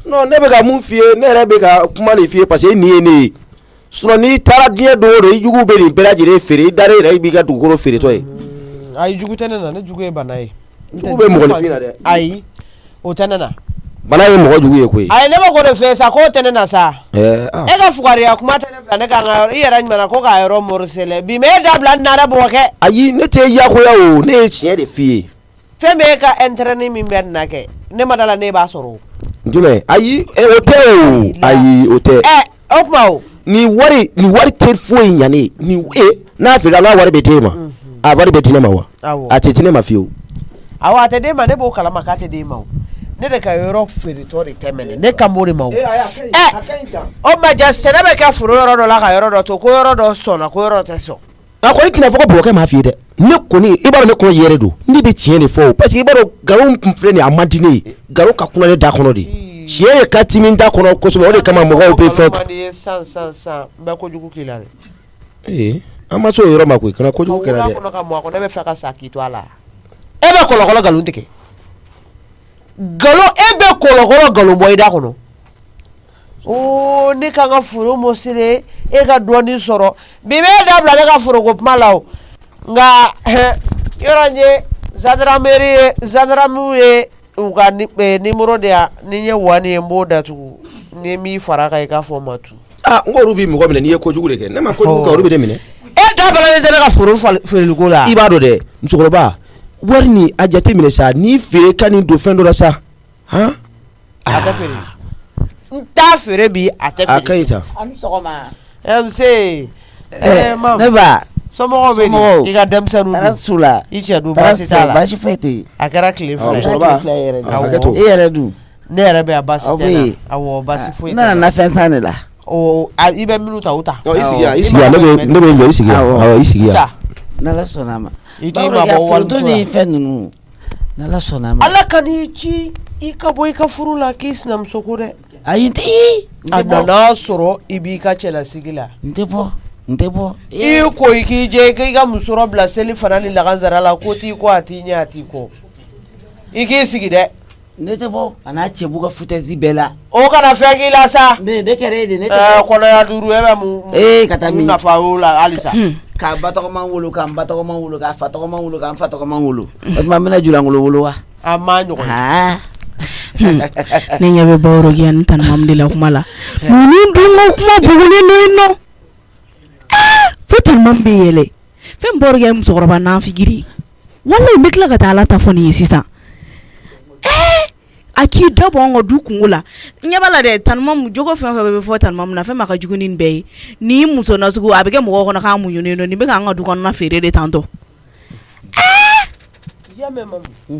non ne bɛ ka mun f'i ye ne yɛrɛ bɛ ka kuma de f'i ye parce que nin ye ne ye sinon n'i taara diɲɛ don o don i jugu bɛ nin bɛɛ lajɛlen feere i dar'i yɛrɛ i b'i ka dugukolo feeretɔ ye. ayi jugu tɛ ne na ne jugu ye bana ye. jugu bɛ mɔgɔninfin na dɛ. ayi o tɛ ne na. bana ye mɔgɔ jugu ye koyi. ayi ne ma ko de fɛ sa k'o tɛ ne na sa. e ka fugariya kuma tɛ ne bila ne ka n ka yɔrɔ i yɛrɛ ɲuman ko k'a yɔrɔ morosɛlɛ bi mais e dabila nin na dɛ bɔkɛ. ayi ne tɛ yakuya o ne ye tiɲɛ de f'i ye. fɛn bɛ e ka intérêt min bɛ nin na kɛ ne ma da la ne b'a sɔrɔ o. jumɛn ayi o tɛ o ayi o tɛ. o kuma o. nin wari tɛ foyi ɲɛ ne nin n'a feere ala wari bɛ d'e ma a wari bɛ di ne ma wa a tɛ di ne ma fiyewu. awɔ a tɛ d'e ma ne b'o kalama k'a tɛ d'e ma o ne de ka yɔrɔ feeretɔ de tɛ mɛnɛ ne kan b'o de ma o. o ma ja sɛnɛ bɛ kɛ foro yɔrɔ dɔ la ka yɔrɔ dɔ to ko yɔrɔ dɔ sɔnna ko yɔrɔ tɛ sɔn. a kɔni tɛna fɔ ko bɔgɔkɛ m'a f'i ye dɛ ne kɔni i b'a dɔn ne kɔnɔ yɛrɛ don ne bɛ tiɲɛ de fɔ o parce que i b'a dɔn nkalon kun filɛ nin ye a man di ne ye nkalon ka kunna ne da kɔnɔ de tiɲɛ de ka timi da kɔnɔ kosɛbɛ o de kama mɔgɔw bɛ fɛn. san n bɛ kojugu k'i la dɛ. an ma se o yɔrɔ ma koyi kana kojugu kɛra dɛ. kɔnɔ ka mɔ a kɔnɔ ne bɛ fɛ ka sa k'i to a la e bɛ kɔlɔkɔlɔ nkalon tigɛ nkalon e bɛ kɔlɔkɔlɔ nkalon bɔ i da kɔnɔ ne ka n ka foro mɔsere e ka dɔɔnin sɔrɔ bi bɛ e dabila ne ka foroko kuma la o nka yɔrɔ ye gendarmerie ye u ka numéro de yan ni n ye wani ye n b'o datugu ni ye min fara kan i k'a fɔ n ma tu. n ko olu b'i mɔgɔ minɛ n'i ye kojugu de kɛ ne ma kojugu kɛ olu bɛ ne minɛ. e dabila ne tɛ ne ka foro feereliko la. i b'a dɔn dɛ musokɔrɔba wari ni a jate minɛ sa n'i feere ka nin don fɛn dɔ la sa. a tɛ feere n t'a feere bi a tɛ feere. a ka ɲi ta. a ni sɔgɔma. MC. ne ba. somɔgɔw bɛ di i ka denmisɛnninw. taara su la. i cɛ dun baasi t'a la. baasi foyi tɛ yen. a kɛra tile fila ye. musokɔrɔba e yɛrɛ dun. ne yɛrɛ bɛ yan baasi tɛ na. awɔ baasi foyi tɛ na. n nana nafɛn san de la. i bɛ minnu ta o ta. i sigi yan ne bɛ jɔ i sigi yan awɔ i sigi yan. n'ala sɔnna a ma. i t'i mabɔ walimuso la. ni fɛn ninnu n'ala sɔnna a ma. ala ka n'i ci i ka bɔ i ka furu la k'i sinamuso ko dɛ. ayi n tɛ a nana sɔrɔ i b'i ka cɛlasigi la. n tɛ bɔ. i ko i k'i jɛ k'i ka musɔrɔ bila seli fana ni lakansara la ko t'i kɔ a t'i ɲɛ a t'i kɔ i k'i sigi dɛ. ne tɛ bɔ a n'a cɛ b'u ka futɛsi bɛɛ la. o kana fɛn k'i la sa. ne kɛra e de ne tɛ bɔ. kɔnɔya duuru e bɛ mun. ka taa min nafa y'o la halisa. k'a ba tɔgɔman wolo k'an ba tɔgɔman wolo k'a fa tɔgɔman wolo k'an fa tɔgɔman wolo. o tuma n bɛna julankolo wolo wa. a ma ɲɔgɔn. ne ɲɛ bɛ Baworoki ani Tanimam de la kuma la ninnu dun ka kuma bugulen don yen nɔ fo Tanimam bɛ yɛlɛ fɛn Baworoki ye musokɔrɔba nanfigiri walayi n bɛ tila ka taa ala ta fɔ nin ye sisan a k'i da bɔ an ka du kungo la ɲɛ b'a la dɛ Tanimam jogo fɛn fɛn bɛ fɔ Tanimam na fɛn ma ka jugu ni bɛɛ ye ni muso nasugu a bɛ kɛ mɔgɔw kɔnɔ k'a muɲunen don nin bɛ k'an ka du kɔnɔna feere de tantɔ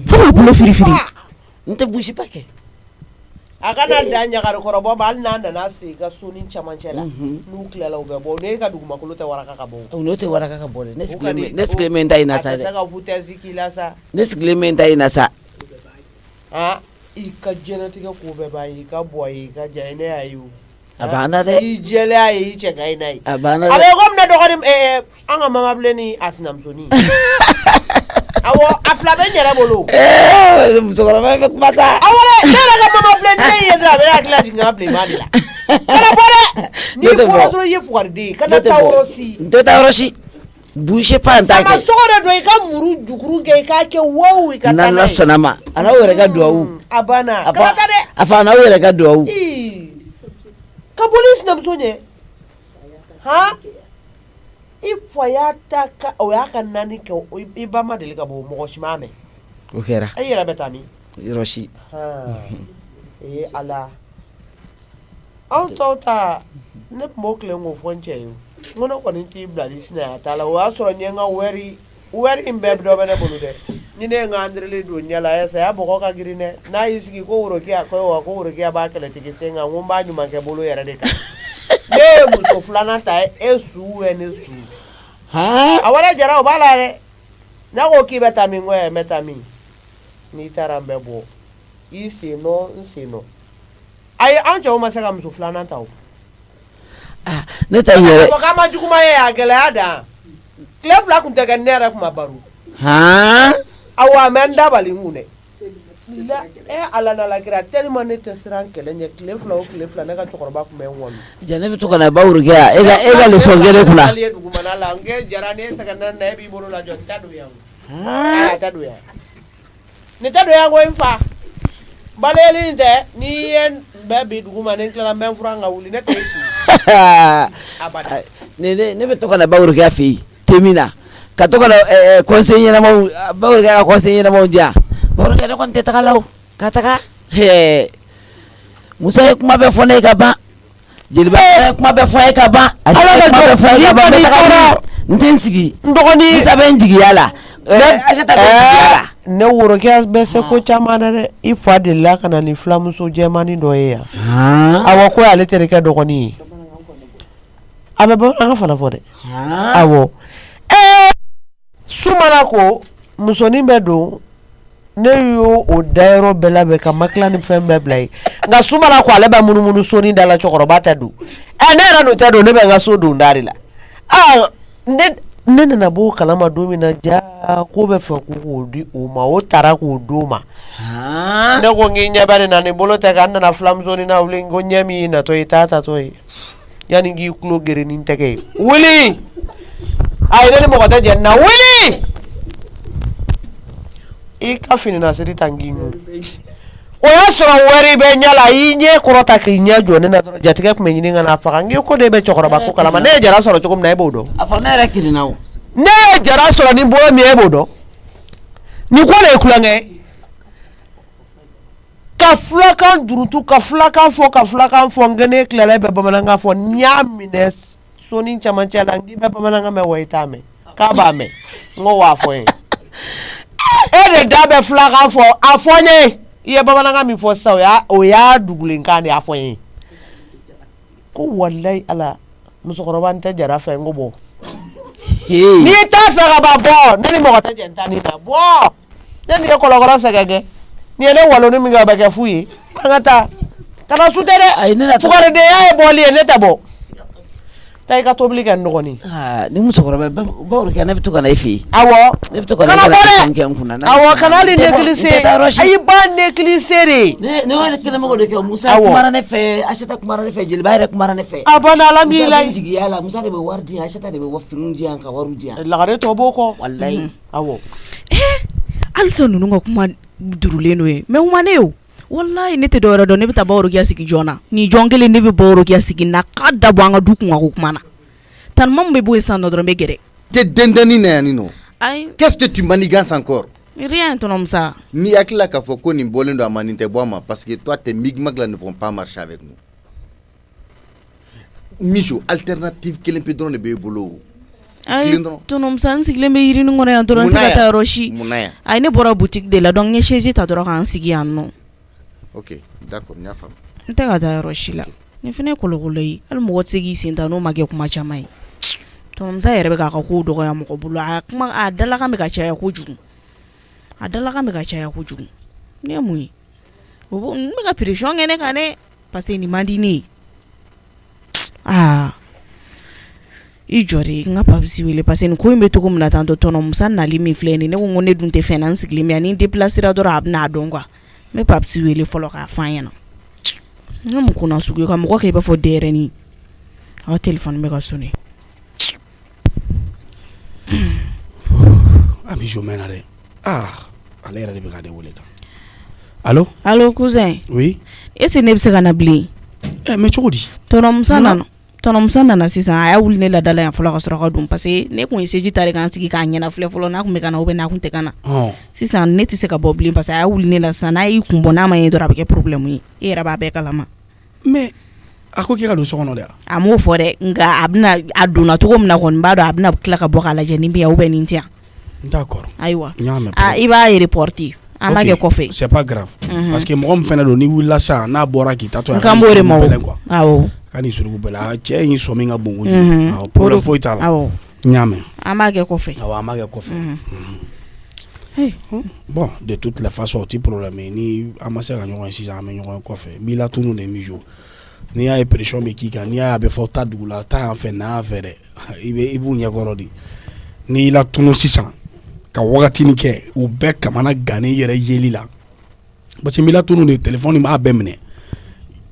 fo k'a bolo firifiri. n tɛ busi pa kɛ a kana da ɲagari kɔrɔbɔ ma hali n'a nana se i ka so ni camancɛ la n'u tilala u bɛ bɔ n'e ka dugumakolo tɛ waraka ka bɔ n'o tɛ waraka ka bɔ dɛ ne sigilen bɛ n ta in na sa dɛ a tɛ se ka futɛsi k'i la sa ne sigilen bɛ n ta in na sa i ka diɲɛlatigɛ ko bɛɛ b'a ye i ka bɔ a ye i ka ja ne y'a ye o a banna dɛ i jɛlen a ye i cɛ ka i n'a ye a banna dɛ a bɛ komi ne dɔgɔnin an ka mama bilen ni a sinamusonin awɔ a fila bɛ n yɛrɛ bolo musokɔrɔba bɛ kuma sa awɔ dɛ ne yɛrɛ ka mama filɛ ni ne ye dɔrɔn a bɛ hakili jigin n ka bilenman de la kana bɔ dɛ n'i bɔra dɔrɔn i ye fugariden ye kana taa yɔrɔ si n tɛ taa yɔrɔ si bouger pas n t'a kɛ sama sogo de don i ka muru jukuru kɛ i k'a kɛ wow i ka taa n'a ye n'Ala sɔnna ma a n'aw yɛrɛ ka duwawu a banna kana taa dɛ a fa n'aw yɛrɛ ka duwawu ka police na muso ɲɛ han i fa y'a ta ka o y'a ka naani kɛ i ba ma deli ka bɔ mɔgɔ si m'a mɛn o kɛra e yɛrɛ bɛ taa min yɔrɔ si ala anw tɔw ta ne tun b'o tile k'o fɔ n cɛ ye n ko ne kɔni t'i bila ni sinaya t'a la o y'a sɔrɔ n ye n ka wari in bɛɛ dɔ bɛ ne bolo dɛ ni ne ye n ka andrele don ɲɛ la saya mɔgɔ ka girin dɛ n'a y'i sigi ko worokiya ko worokiya b'a kɛlɛtigi sen kan n ko n b'a ɲuman kɛ bolo yɛrɛ de kan ne ye muso filanan ta e su ne su a wɛrɛ jara o b'a la dɛ n'a ko k'i bɛ taa min ko n bɛ taa min n'i taara n bɛ bɔ i sen nɔ n sen nɔ ayi an cɛw ma se ka muso filanan ta o ne ta yɛrɛ k'a ma juguma ye a gɛlɛya dan tile fila tun tɛ kɛ ne yɛrɛ tun ma baro awɔ mɛ n dabali n kun dɛ ala nala kira tellement ne tɛ siran kɛlɛ ɲɛ tile fila o tile fila ne ka cɛkɔrɔba tun bɛ n wɔmi ja ne bɛ to ka na ba wurukɛ yan e ka leçon kɛ ne kunna ale dugumana la n kɛ jara ne sɛgɛnna na e b'i bolo lajɔ n tɛ don yan a tɛ don yan nin tɛ don yan ko n fa baleli tɛ n'i ye bɛɛ bi duguma ni n tilala n bɛ n furan ka wuli ne tɛ e ci abada ne bɛ to ka na ba wurukɛ fɛ yen temina ka to ka na conseil ɲɛnamaw ba wurukɛ ka conseil ɲɛnamaw di yan bawurukɛ ne kɔni tɛ taga la o ka taga Musa ye kuma bɛɛ fɔ ne ye ka ban jeliba ye kuma bɛɛ fɔ ye ka ban a kuma bɛɛ fɔ ye ka ban n bɛ taga n tɛ n sigi n dɔgɔnin Musa bɛ n jigiya la Aisata bɛ n jigiya la ne worokɛ bɛ se ko caman na dɛ i fa delila ka na ni filamuso jɛmani dɔ ye yan awɔ ko y'ale terikɛ dɔgɔnin ye a bɛ bamanankan fana fɔ dɛ awɔ Sumana ko musonin bɛ don ne y'o o dayɔrɔ bɛɛ labɛn ka makila ni fɛn bɛɛ bila ye nka Sumana ko ale bɛ munumunu soni da la cɛkɔrɔba tɛ don ne yɛrɛ n'o tɛ don ne bɛ n ka so don da de la ne nana b'o kalama don min na ja ko bɛ fɛ k'o di o ma o taara k'o d'o ma ne ko n k'i ɲɛ bɛ nin na nin bolo tɛ kan n nana filamusonin na wuli n ko ɲɛ min y'i natɔ ye i t'a tatɔ ye yanni n k'i tulo geren ni n tɛgɛ ye wuli ayi ne ni mɔgɔ tɛ jɛn na wuli i ka fini nasiri ta n k'i ɲun o y'a sɔrɔ wari bɛ ɲɛ la i ɲɛ kɔrɔta k'i ɲɛ jɔ ne na dɔrɔn jatigɛ tun bɛ ɲini ka n'a faga n k'i ko de bɛ cɛkɔrɔba ko kalama ne ye jara sɔrɔ cogo min na e b'o dɔn a fɔ ne yɛrɛ kirinna o ne ye jara sɔrɔ ni bolo min e b'o dɔn nin ko de ye kulonkɛ ka fulakan durutu ka fulakan fɔ n ne tilala bɛ bamanankan fɔ n y'a minɛ soni camancɛ la n k'i bɛ bamanankan mɛn wa i t'a mɛn k'a b'a mɛn n ko wa fɔ ye e de da bɛ fulakan fɔ a fɔ n ye i ye bamanankan min fɔ sisan o y'a dugulenkan de a fɔ n ye ko walayi ala musokɔrɔba n tɛ jara fɛ n ko bɔ n'i t'a fɛ ka ban bɔ ne ni mɔgɔ tɛ jɛn ta nin na bɔ ne nin ye kɔlɔkɔlɔ sɛgɛgɛ nin ye ne waloni min kɛ o bɛ kɛ fu ye an ka taa kana su tɛ dɛ fugaridenya ye bɔli ye ne tɛ bɔ taa i ka tobili kɛ n dɔgɔnin ni musokɔrɔba bawurukɛ ne bɛ to ka na e fɛ yen awɔ ne bɛ to ka na kana bɔ kɛ n kunna dɛ awɔ kana hali négliger ayi ba négliger de ne y'o kɛnɛmɔgɔ de kɛ Musa kumara ne fɛ Aisata kumara ne fɛ jeliba yɛrɛ kumara ne fɛ a banna alhamdulilayi Musa bɛ jigiya la Musa de bɛ wari di yan Aisata de bɛ finiw di yan ka wariw di yan lagare tɔ b'o kɔ walayi awɔ halisa ninnu ka kuma durulen n'o ye mɛ u ma ne o wallahi ne tɛ dɔwɛrɛ dɔn ne bɛ taa baworokiya sigi jɔn na nin jɔn kelen ne bɛ baworokiya sigi na k'a dabɔ an ka du kunka ko kuma na tanuma min bɛ bɔ yen sisan nɔ dɔrɔn bɛ gɛrɛ tɛ dendani na yan nin nɔ ayi qu'est-ce que tu manigances encore rien tonton Musa n'i hakilila k'a fɔ ko nin bɔlen don a ma nin tɛ bɔ a ma parce que toi tes migmags là ne vont pas marcher avec nous Mijo alternative kelen pe dɔrɔn de b'e bolo o ayi tonton Musa n sigilen bɛ yirinin kɔnɔ yan dɔrɔn n tɛ ka taa yɔrɔ si ayi ne bɔra boutique de la donc n ye chaise ta dɔrɔn k'an sigi yan nɔ ok d'accord n y'a faamu n tɛ ka taa yɔrɔ si la nin fana ye kɔlɔkɔlɔ ye hali mɔgɔ tɛ se k'i sen ta n'o ma kɛ kuma caman ye tonton Musa yɛrɛ bɛ k'a ka kow dɔgɔya mɔgɔ bolo a dalakan bɛ ka caya kojugu a dalakan bɛ ka caya kojugu ne ye mun ye n bɛ ka pression kɛ ne kan dɛ parce que nin man di ne ye i jɔ de n ka papisi wele parce que nin ko in bɛ cogo min na tan tɔ tonton Musa nali min filɛ nin ne ko ne dun tɛ fɛn na n sigilen bɛ yan ni n déplacera dɔrɔn a bɛ n'a dɔn quoi n bɛ papisi wele fɔlɔ k'a fɔ an ɲɛna n ka mun kunna sugu ye ka mɔgɔ kɛ i b'a fɔ denyɛrɛnin aw téléphone bɛ ka sonner a bɛ jo mɛnna dɛ ale yɛrɛ de bɛ ka ne wele tan allo allo cousin oui est-ce que ne bɛ se ka na bilen mais cogo di tɔnɔmusa nana sisan a y'a wuli ne ladala yan fɔlɔ ka sɔrɔ ka don parce que ne kun ye seji ta de k'an sigi k'a ɲɛna filɛ fɔlɔ n'a kun bɛ ka na ou bien n'a kun tɛ ka na sisan ne tɛ se ka bɔ bilen parce que a y'a wuli ne la sisan n'a y'i kun bɔ n'a ma ɲɛ dɔrɔn a bɛ kɛ problème ye e yɛrɛ b'a bɛɛ kalama mais a ko k'e ka don so kɔnɔ dɛ a m'o fɔ dɛ nka a donna cogo min na kɔni b'a dɔn a bɛna tila ka bɔ k'a lajɛ nin bɛ yan ou bien nin tɛ yan d'accord ayiwa i b'a reporter an b'a kɛ kɔfɛ c'est pas grave parce que mɔgɔ min fɛnɛ don ni wulila sa n'a bɔra k'i tatɔ n kan b'o de ma awɔ ka ni surugu bɛɛ la cɛ in sɔmi ka bon kojugu problème foyi t'a la n y'a mɛn an b'a kɛ kɔfɛ awɔ an b'a kɛ kɔfɛ bon de toutes les façons o ti problème ye ni an ma se ka ɲɔgɔn ye sisan an bɛ ɲɔgɔn ye kɔfɛ n'i la tunu de mijo n'i y'a ye pression bɛ k'i kan n'i y'a ye a bɛ fɔ ta dugu la ta yan fɛ na yan fɛ dɛ i b'u ɲɛkɔrɔ de n'i la tunu sisan ka wagatini kɛ u bɛɛ kamana gannen yɛrɛ yeli la parce que n'i la tunu de téléphone b'a bɛɛ minɛ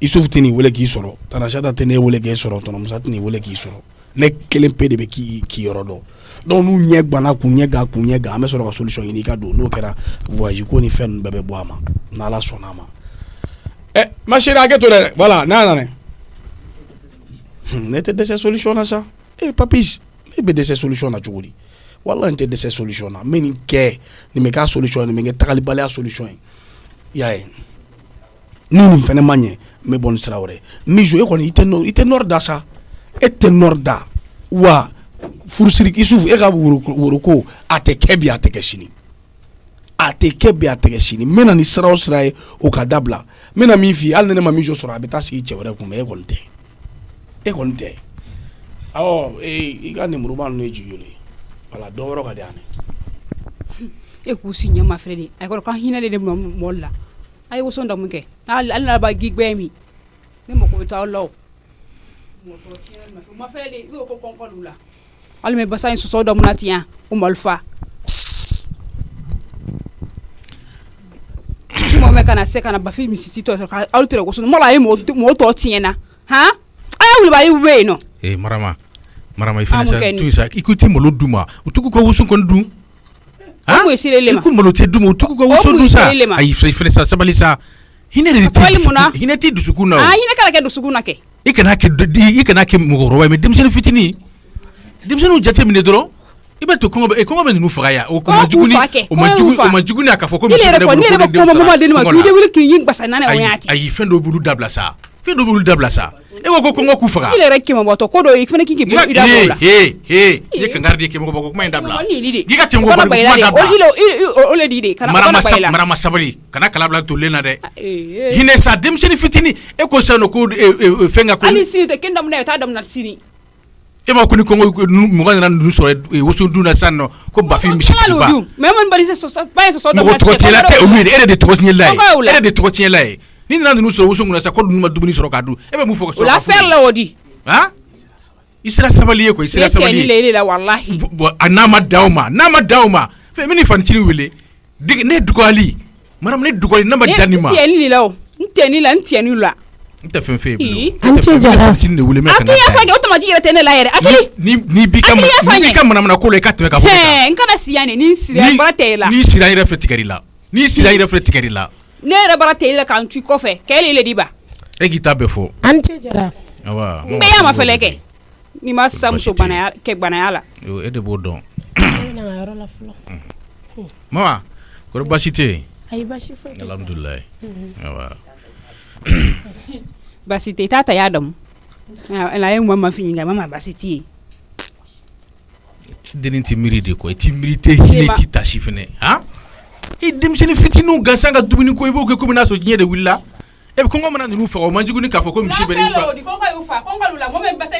Isufu tɛ n'i wele k'i sɔrɔ Tanasata tɛ ne wele k'e sɔrɔ Tɔnɔmusa tɛ n'i wele k'i sɔrɔ ne kelen pe de bɛ k'i yɔrɔ dɔn donc n'u ɲɛ ganna k'u ɲɛ gan an bɛ sɔrɔ ka solution ɲini i ka don n'o kɛra voyage ko ni fɛn ninnu bɛɛ bɛ bɔ a ma n'Ala sɔnn'a ma ma chérie hakɛ to dɛ voilà n'a nana ne tɛ dɛsɛ solution na sa Papis ne bɛ dɛsɛ solution na cogo di walahi n tɛ dɛsɛ solution na n bɛ nin kɛ nin bɛ k'a solution nin bɛ kɛ tagalibaliya solution ye i y'a ye ni nin fɛnɛ ma ɲɛ n bɛ bɔ ni sira wɛrɛ Mijo e kɔni i tɛ nord da sa e tɛ nord da wa furusiri Isufu e ka woro ko a tɛ kɛ bi a tɛ kɛ sini a tɛ kɛ bi a tɛ kɛ sini n bɛ na ni sira o sira ye o ka dabila n bɛ na min f'i ye hali ni ne ma Mijo sɔrɔ a bɛ taa sigi cɛ wɛrɛ kun mais e kɔni tɛ awɔ i ka numéro ba ninnu ye Jijo le ye voilà dɔ wɛrɛ ka di yan e k'u si ɲɛma filɛ de a kɔrɔ k'an hinɛ de mɔli la a ye woson da mun kɛ hali n'a b'a gigbɛ min ne mako bɛ taa aw la o ma fɛn de i b'o ko kɔnkɔn la hali mɛ basa in sɔsɔ da mun na ten o malifa mɔgɔ mɛ kana se kana bafi misisi tɔ sɔrɔ aw tora woson mɔgɔ a ye mɔgɔ tɔ tiɲɛ na han a y'a wuli ba ye bɛ yen nɔ marama i fana sa tu sa i ko ti malo d'u ma u tugu ka woson kɔni dun o mun ye sere le ma i ko malo tɛ d'u ma u tugu ka woson dun sa ayi i fana sa sabali sa hinɛ de hinɛ tɛ dusukun na o hinɛ kana kɛ dusukun na kɛ i kana kɛ mɔgɔkɔrɔba ye mais denmisɛnnin fitinin denmisɛnninw jate minɛ dɔrɔn i bɛ to kɔngɔ bɛ ninnu faga ya o ma juguni a ka fɔ ko misi bɛ ne yɛrɛ bɛ kɔngɔ de ma tu de wuli k'i yin gbasa nana o y'a ten ayi fɛn dɔ b'olu dabila sa e ko kɔngɔ k'u faga i yɛrɛ kɛmɛbɔtɔ ko dɔ i fana k'i k'i bolo i da o la i ye kankari de kɛmɛbɔ ko kuma in dabila k'i ka cɛmɔgɔ bali kuma dabila o le di de kana marama sabali kana kala bila tolen na dɛ hinɛ sa denmisɛnnin fitinin e ko sisan nɔ ko fɛn ka ko hali sini tɛ k'i daminɛ taa daminɛ sini e ma ko ni kɔngɔ mɔgɔ nana ninnu sɔrɔ woson dun na sisan nɔ ko bafin misitigiba mais mun bali sɔsɔ mɔgɔ tɔgɔ tiɲɛla tɛ olu ye dɛ e de tɔgɔ tiɲɛla ye ni nana ninnu sɔrɔ woson kunna sa ko ninnu ma dumuni sɔrɔ k'a dun e bɛ mun fɔ ka sɔrɔ o la fɛrɛ la o di i sera sabali ye quoi i sera sabali ye la wallahi n'a ma da o ma fɛn min ni fanicinin wele ne dugɔli madame ne dugɔli n'a ma da nin ma n tɛni la n tɛ fɛn fɛ ye an tɛ jara fanicinin de wele mɛ ka na a k'i o tamaji yɛrɛ tɛ ne la yɛrɛ akili ni bi ka manamana ko la i ka tɛmɛ ka bɔ n kana siya ni sira bara tɛ la ni sira yɛrɛ filɛ tigɛri la ne yɛrɛ bara tɛ la k'an tu kɔfɛ kɛlɛ le di ba e k'i ta bɛɛ fɔ an tɛ jara awa n bɛ y'a ma fɛlɛ kɛ ni ma sa muso banaya la e de b'o dɔn mama kɔrɔ baasi tɛ yen ayi baasi foyi tɛ alhamdulilayi awa basi tɛ taa ta y'a dɔn a ye ma fin nka mama basi tɛ yen dennin tɛ miiri de kɔ i tɛ miiri tɛ hinɛ tɛ tasi fɛnɛ han i denmisɛnnin fitininw gansan ka dumuni ko i b'o kɛ komi n'a sɔrɔ diɲɛ de wulila e bɛ kɔngɔ mana ninnu faga o man jugu ni k'a fɔ ko misi bɛ ne fa kɔngɔ y'u fa kɔngɔ y'u la mɔgɔ min basa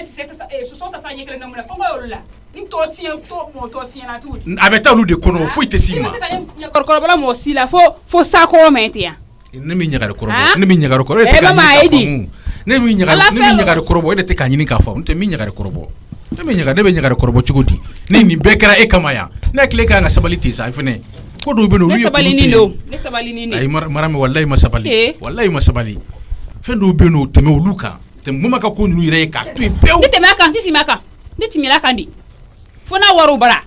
soso ta taa ɲɛ kelen na mun na kɔngɔ y'olu la ni tɔ tiɲɛ na tugu a bɛ taa olu de kɔnɔ foyi tɛ s'i ma i bɛ se ka ɲɛkɔrɔbala mɔgɔ si la fo sakɔrɔ mɛn ten yan ne min ɲagari kɔrɔbɔ e tɛ k'a ɲini k'a faamu ne min ɲagari kɔrɔbɔ e de tɛ k'a ɲini k'a faamu n tɛ min ɲagari kɔrɔbɔ ne bɛ ɲagari kɔrɔbɔ cogo di ni nin bɛɛ kɛra e kama yan ne hakili kan ka sabali ten sa fɛnɛ ko dɔw bɛ yen olu ye ne sabalinin ayi marame wallahi ma sabali fɛn dɔw bɛ yen o tɛmɛ olu kan mun ma ka ko ninnu yɛrɛ ye k'a to yen pewu ne tɛmɛ a kan n tɛ tɛmɛ a kan ne tɛmɛna a kan de fo n'a wariw bara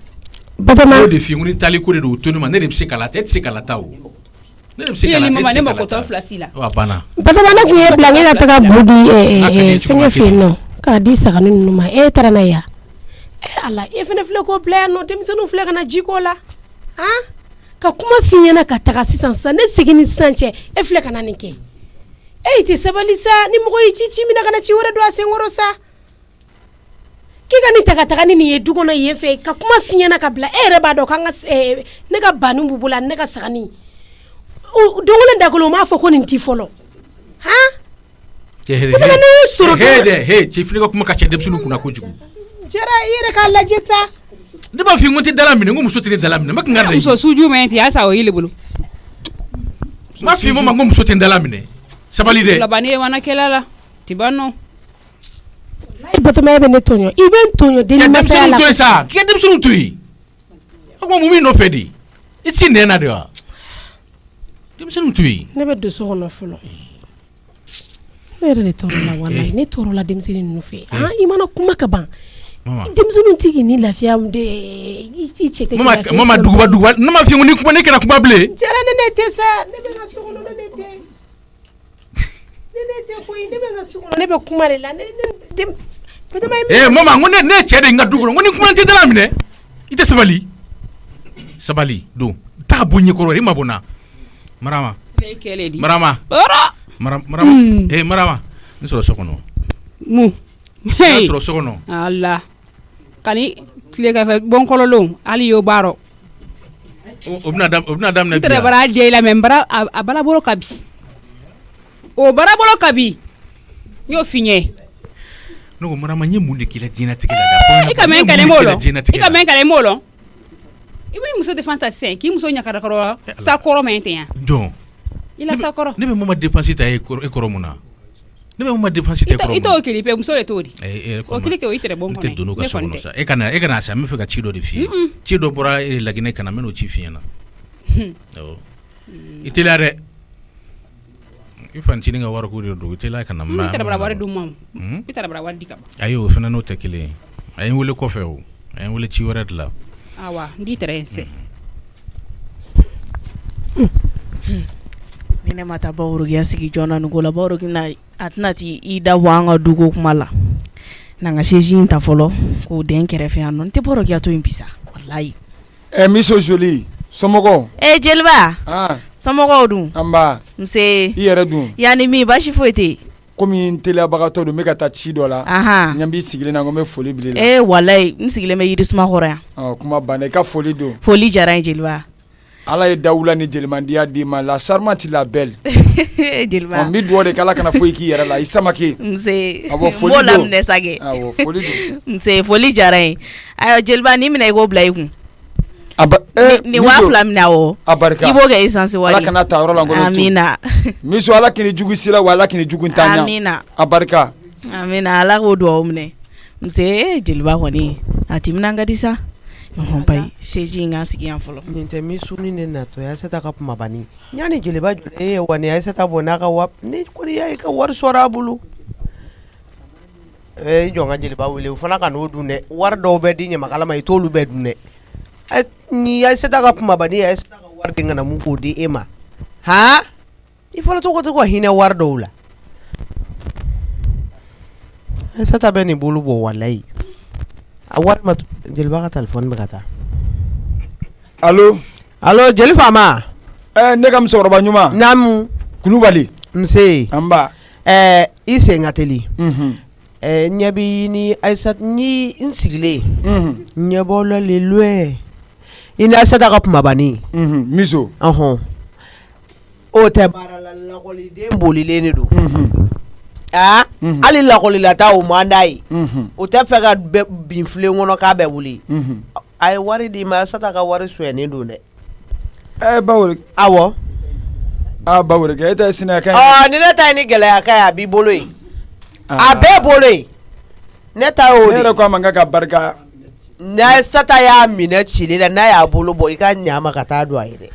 o de f'i ye ko ni taali ko de don o to ne ma ne de bɛ se k'a la ta e tɛ se k'a la ta o ne ma ko to flasi la wa bana Batama kun ye blanke ka taga budi fɛngɛ fɛ yen nɔ k'a di sagani ninnu ma taara n'a ya ala e fana filɛ ko bila yan nɔ denmisɛnninw filɛ ka na jiko la ka kuma f'i ɲɛna ka taga sisan ne segin ni sisan cɛ e filɛ ka na nin kɛ e tɛ sabali sa ni mɔgɔ y'i ci min na ka na ci wɛrɛ don a senkɔrɔ sa k'i ka nin taga ni nin ye du kɔnɔ yen fɛ ka kuma f'i ɲɛna ka bila e yɛrɛ b'a dɔn k'an ka ne ka banni b'u bolo ne ka sagani dongolen dakolo m'a fɔ ko nin ti fɔlɔ he cɛ fili ka kuma ka cɛ denmisɛnninw kunna kojugu jara i yɛrɛ k'a lajɛ sa ne b'a fɔ n ko n tɛ dala minɛ n ko muso tɛ ne dala minɛ n bɛ kan ka muso suju mɛn ten asa o yile bolo n b'a fɔ i ma ko muso tɛ n dala minɛ sabali dɛ labani ye wana kɛla la tibanno i Batama bɛ ne tɔɲɔ i bɛ n tɔɲɔ deni masaya la denmisɛnninw to yen sa k'i ka denmisɛnninw to yen o kuma mun b'i nɔfɛ de i tɛ se nɛn na de wa denmisɛnninw to yen ne bɛ don so kɔnɔ fɔlɔ ne yɛrɛ de tɔɔrɔ la walayi ne tɔɔrɔ la denmisɛnnin ninnu fɛ i mana kuma ka ban denmisɛnninw tɛ k'i ni lafiya i cɛ tɛ lafiya mama duguba ne ma f'i ye ni kuma ne kana kuma bilen jara ne tɛ sa ne bɛ ka so kɔnɔ ne tɛ koyi ne bɛ ka so kɔnɔ ne bɛ kuma de la mama n ko ne cɛ de n ka du kɔnɔ n ko ni kuma tɛ dala minɛ i tɛ sabali don taa bɔ ɲɛkɔrɔ i ma bɔ n na Marama Marama n sɔrɔ so kɔnɔ mun n sɔrɔ so kɔnɔ Allah kani tile ka fɛ bon kololon ali yo baro o bɛna daminɛ bi bara de la men bara a bala bolo kabi o bara bolo kabi yo finye ne ko Marama nye mun de kila diɲɛ tigɛ la da i ka men kale molo i bɛ muso de fantasien k'i muso ɲakara kɔrɔ sa kɔrɔ men ten don ila sa kɔrɔ ne bɛ mama dépense ta e kɔrɔ mun na ne bɛ mama dépense ta e kɔrɔ i t'o kili pe muso de t'o di o kili ke o itere bon kɔnɔ ne tɛ don ka so kɔnɔ sa e kana sa n bɛ fɛ ka ci dɔ de f'i ye ci dɔ bɔra Laginɛ kana n bɛ n'o ci f'i ɲɛna i teliya dɛ i fancinin ka wari ko de don i teliya kana i tɛ bara wari dun ma i tɛ bara wari di ka ban ayi o fana n'o tɛ kelen ye a ye n wele kɔfɛ o a ye n wele ci wɛrɛ de la awa ndi tɛrɛ yen sɛ ni ne ma taa Baworogiya sigi jɔna nin ko la Baworogi a tɛna i da bɔ an ka duko kuma la n'an ka siège in ta fɔlɔ k'o den kɛrɛfɛ yan nɔ n tɛ Baworogiya to yen bi sa walayi Miso Jolie somɔgɔw Jeliba somɔgɔw dun anba nse i yɛrɛ dun yanni min baasi foyi tɛ komi n teliyabagatɔ don n bɛ ka taa ci dɔ la n ɲɛ b'i sigilen na n ko n bɛ foli bila i la walayi n sigilen bɛ Yirisuma kɔrɔ yan kuma banna i ka foli don foli diyara n ye Jeliba Ala ye Dawula ni jelimandiya d'i ma la sarment ti la belle Jeliba n bɛ dugawu de k'Ala kana foyi k'i yɛrɛ la i Samake nse awɔ foli don n b'o laminɛ sage awɔ foli don nse foli diyara n ye ayiwa Jeliba n'i minɛ i k'o bila i kun ni 2000 minɛ awɔ abarika i b'o kɛ essence wari Ala kana ta yɔrɔ la ngolo amina Miso Ala kini jugu sira wa Ala kini jugu ntanya amina abarika amina Ala k'o dugawu minɛ nse Jeliba kɔni a timinan ka di sa bai seji in ka sigi yan fɔlɔ nin tɛ Misu ni ne natɔ ya seta ka kuma bani ɲani Jeliba jɔlen ye wani ya seta bɔ n'a ka ni kɔni y'a ye ka wari sɔrɔ a bolo i jɔ n ka Jeliba wele o fana ka n'o dun dɛ wari dɔw bɛ di ɲamakala ma i t'olu bɛɛ dun dɛ ni ya seta ka kuma bani ya seta ka wari di kana mun k'o di e ma i fɔra to ko to ka hinɛ wari dɔw la ya seta bɛ nin bolo bɔ walayi a wari ma Jeliba ka telefɔni bɛ ka taa allo jeli faama ne ka musokɔrɔba ɲuman naamu Kulubali nse anba i sen ka teli ɲɛ bi ni Aisata ni n sigilen ɲɛ bɔla le loi i ni Aisata ka kumabani Miso o tɛ baara la lakɔliden bolilen de don hali lakɔlila taa o man d'a ye o tɛ fɛ ka bin filen kɔnɔ k'a bɛ wuli a ye wari di ma Aisata ka wari soɲɛnen don dɛ Baworogi awɔ Baworogi e tɛ sinaya kan ni ne ta ye ni gɛlɛya kan ye a b'i bolo yen a bɛɛ bolo yen ne ta y'o de ne yɛrɛ ko a man kan ka barika n'a Aisata y'a minɛ cili la n'a y'a bolo bɔ i ka ɲa ma ka taa don a ye dɛ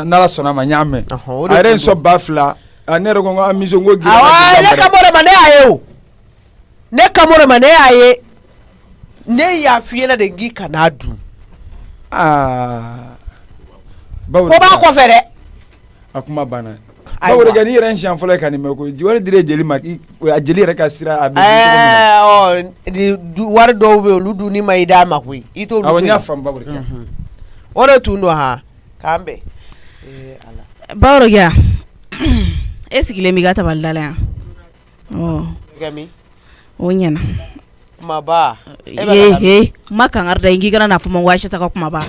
n'Ala sɔnna ma n y'a mɛn a yɛrɛ n sɔn 2000 ne yɛrɛ ko n ko Miso n ko ne kamo de ma ne y'a ye o ne kamo de ma ne y'a ye ne y'a f'i ɲɛna de n k'i kan'a dun Baworogi ko b'a kɔfɛ dɛ a kuma banna bawo de gani ran shan fɔlɔ ka nin mɛ ko wari dire jeli ma a jeli yɛrɛ ka sira a di wari dɔw bɛ olu dun ni ma i d'a ma koyi i t'olu awɔ n y'a faamu bawo de kɛ o de tun don ha k'an bɛn bawo de kɛ e sigilen b'i ka tabali da la yan o ɲɛna kumaba ma kankari da n k'i kana n'a fɔ ma ko Ayisata ka kumaba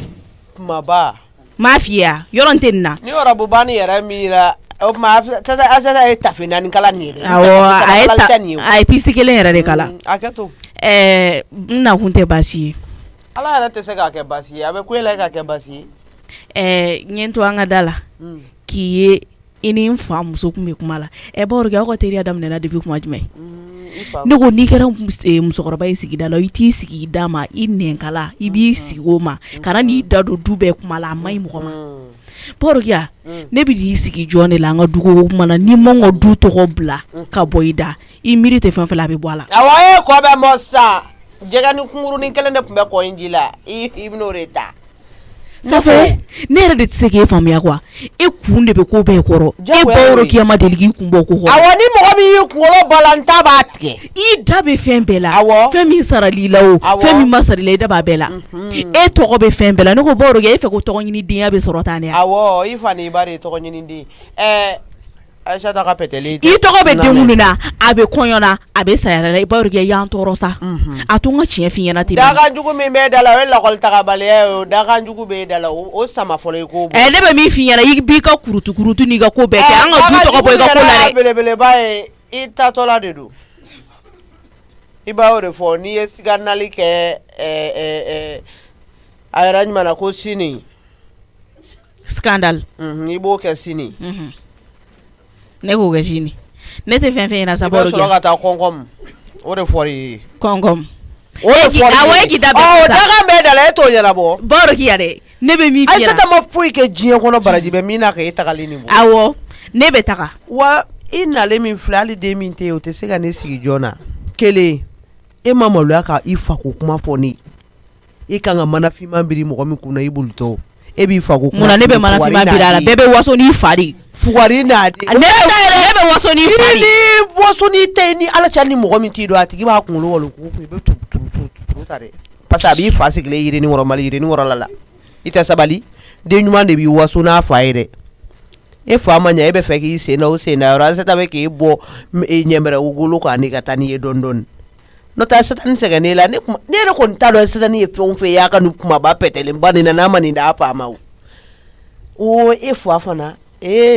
m'a f'i ye wa yɔrɔ n tɛ nin na ni ɔrɔbu banni yɛrɛ min la o tuma Ayisata ye tafe 4 kala nin ye awɔ a ye pisi 1 yɛrɛ de kala hakɛto n nakun tɛ baasi ye Ala yɛrɛ tɛ se k'a kɛ baasi ye a bɛ ko e la k'a kɛ baasi ye n ye n to an ka da la k'i ye i ni n fa muso kun bɛ kuma la bawo aw ka teriya daminɛna depuis kuma jumɛn ne ko n'i kɛra musokɔrɔba ye sigida la i t'i sigi i da ma i nɛnkala i b'i sigi o ma kana n'i da don du bɛɛ kuma la a maɲi mɔgɔ ma bawo ne bɛ n'i sigi jɔn de la an ka dugu kuma na n'i man ka du tɔgɔ bila ka bɔ i da i miiri tɛ fɛn fɛn la a bɛ bɔ a la awɔ e kɔ bɛ mɔ sisan jɛgɛ ni kunkurunin 1 de tun bɛ kɔ in ji la i bɛn'o de ta Safe ne yɛrɛ de tɛ se k'e faamuya quoi e kun de bɛ ko bɛɛ kɔrɔ e bawo k'i ma deli k'i kun bɔ ko kɔrɔ awɔ ni mɔgɔ min y'i kunkolo bɔ la n ta b'a tigɛ i da bɛ fɛn bɛɛ la fɛn min sarali la o fɛn min ma sara i la i da b'a bɛɛ la e tɔgɔ bɛ fɛn bɛɛ la ne ko bawo e fɛ ko tɔgɔ ɲini denya bɛ sɔrɔ tan ne awɔ i fa ni ba de tɔgɔ ɲini den Ayisata ka pɛtɛli i tɔgɔ bɛ den minnu na a bɛ kɔɲɔ na a bɛ saya la i bawo y'an tɔɔrɔ sa a to n ka tiɲɛ f'i ɲɛna ten dakan jugu min b'e da la o ye lakɔli tagabaliya ye o dakan jugu b'e da la o sama fɔlɔ i k'o bɔ ne bɛ min f'i ɲɛna i b'i ka kurutu n'i ka ko bɛɛ kɛ an ka du tɔgɔ bɔ i ka ko la dɛ belebeleba ye i tatɔla de don i b'a o de fɔ n'i ye siga nali kɛ a yɛrɛ ɲuman ko sini scandale i b'o kɛ sini ne k'o kɛ sini ne tɛ fɛn fɛn ɲɛna sa bawo i bɛ sɔrɔ ka taa kɔnkɔn o de fɔra i ye kɔnkɔn o de fɔra i ye awɔ e k'i da bɛn sisan dakan b'e da la e t'o ɲɛnabɔ bawo k'i yɛrɛ ne bɛ min f'i ɲɛna Ayisata ma foyi kɛ diɲɛ kɔnɔ baraji bɛ min na ka e tagali nin bɔ awɔ ne bɛ taga wa i nalen min filɛ hali den min tɛ yen o tɛ se ka ne sigi joona kelen e ma maloya ka i fa ko kuma fɔ ne i kan ka manafinman biri mɔgɔ min kunna i bolitɔ e b'i fa ko kuma munna ne bɛ manafinman biri a la bɛɛ bɛ waso n'i fa de fugari n'a de ne bɛ waso n'i fa de ni waso n'i tɛ yen ni ala cɛ ni mɔgɔ min t'i dɔn a tigi b'a kunkolo walo k'o kun i bɛ turu ta dɛ parce que a b'i fa sigilen yirini kɔrɔ mali yirini kɔrɔ la i tɛ sabali den ɲuman de b'i waso n'a fa ye dɛ e fa ma ɲɛ e bɛ fɛ k'i sen da o sen da yɔrɔ Ayisata bɛ k'e bɔ ɲɛmɛrɛ wogolo kan ni ka taa n'i ye dɔɔni n'o tɛ Ayisata ni sɛgɛn ne la ne yɛrɛ kɔni t'a dɔn Ayisata ni ye fɛn o fɛn y'a ka nin kumaba pɛtɛlenba nin na n'a ma nin d'a fa ma o e fa fana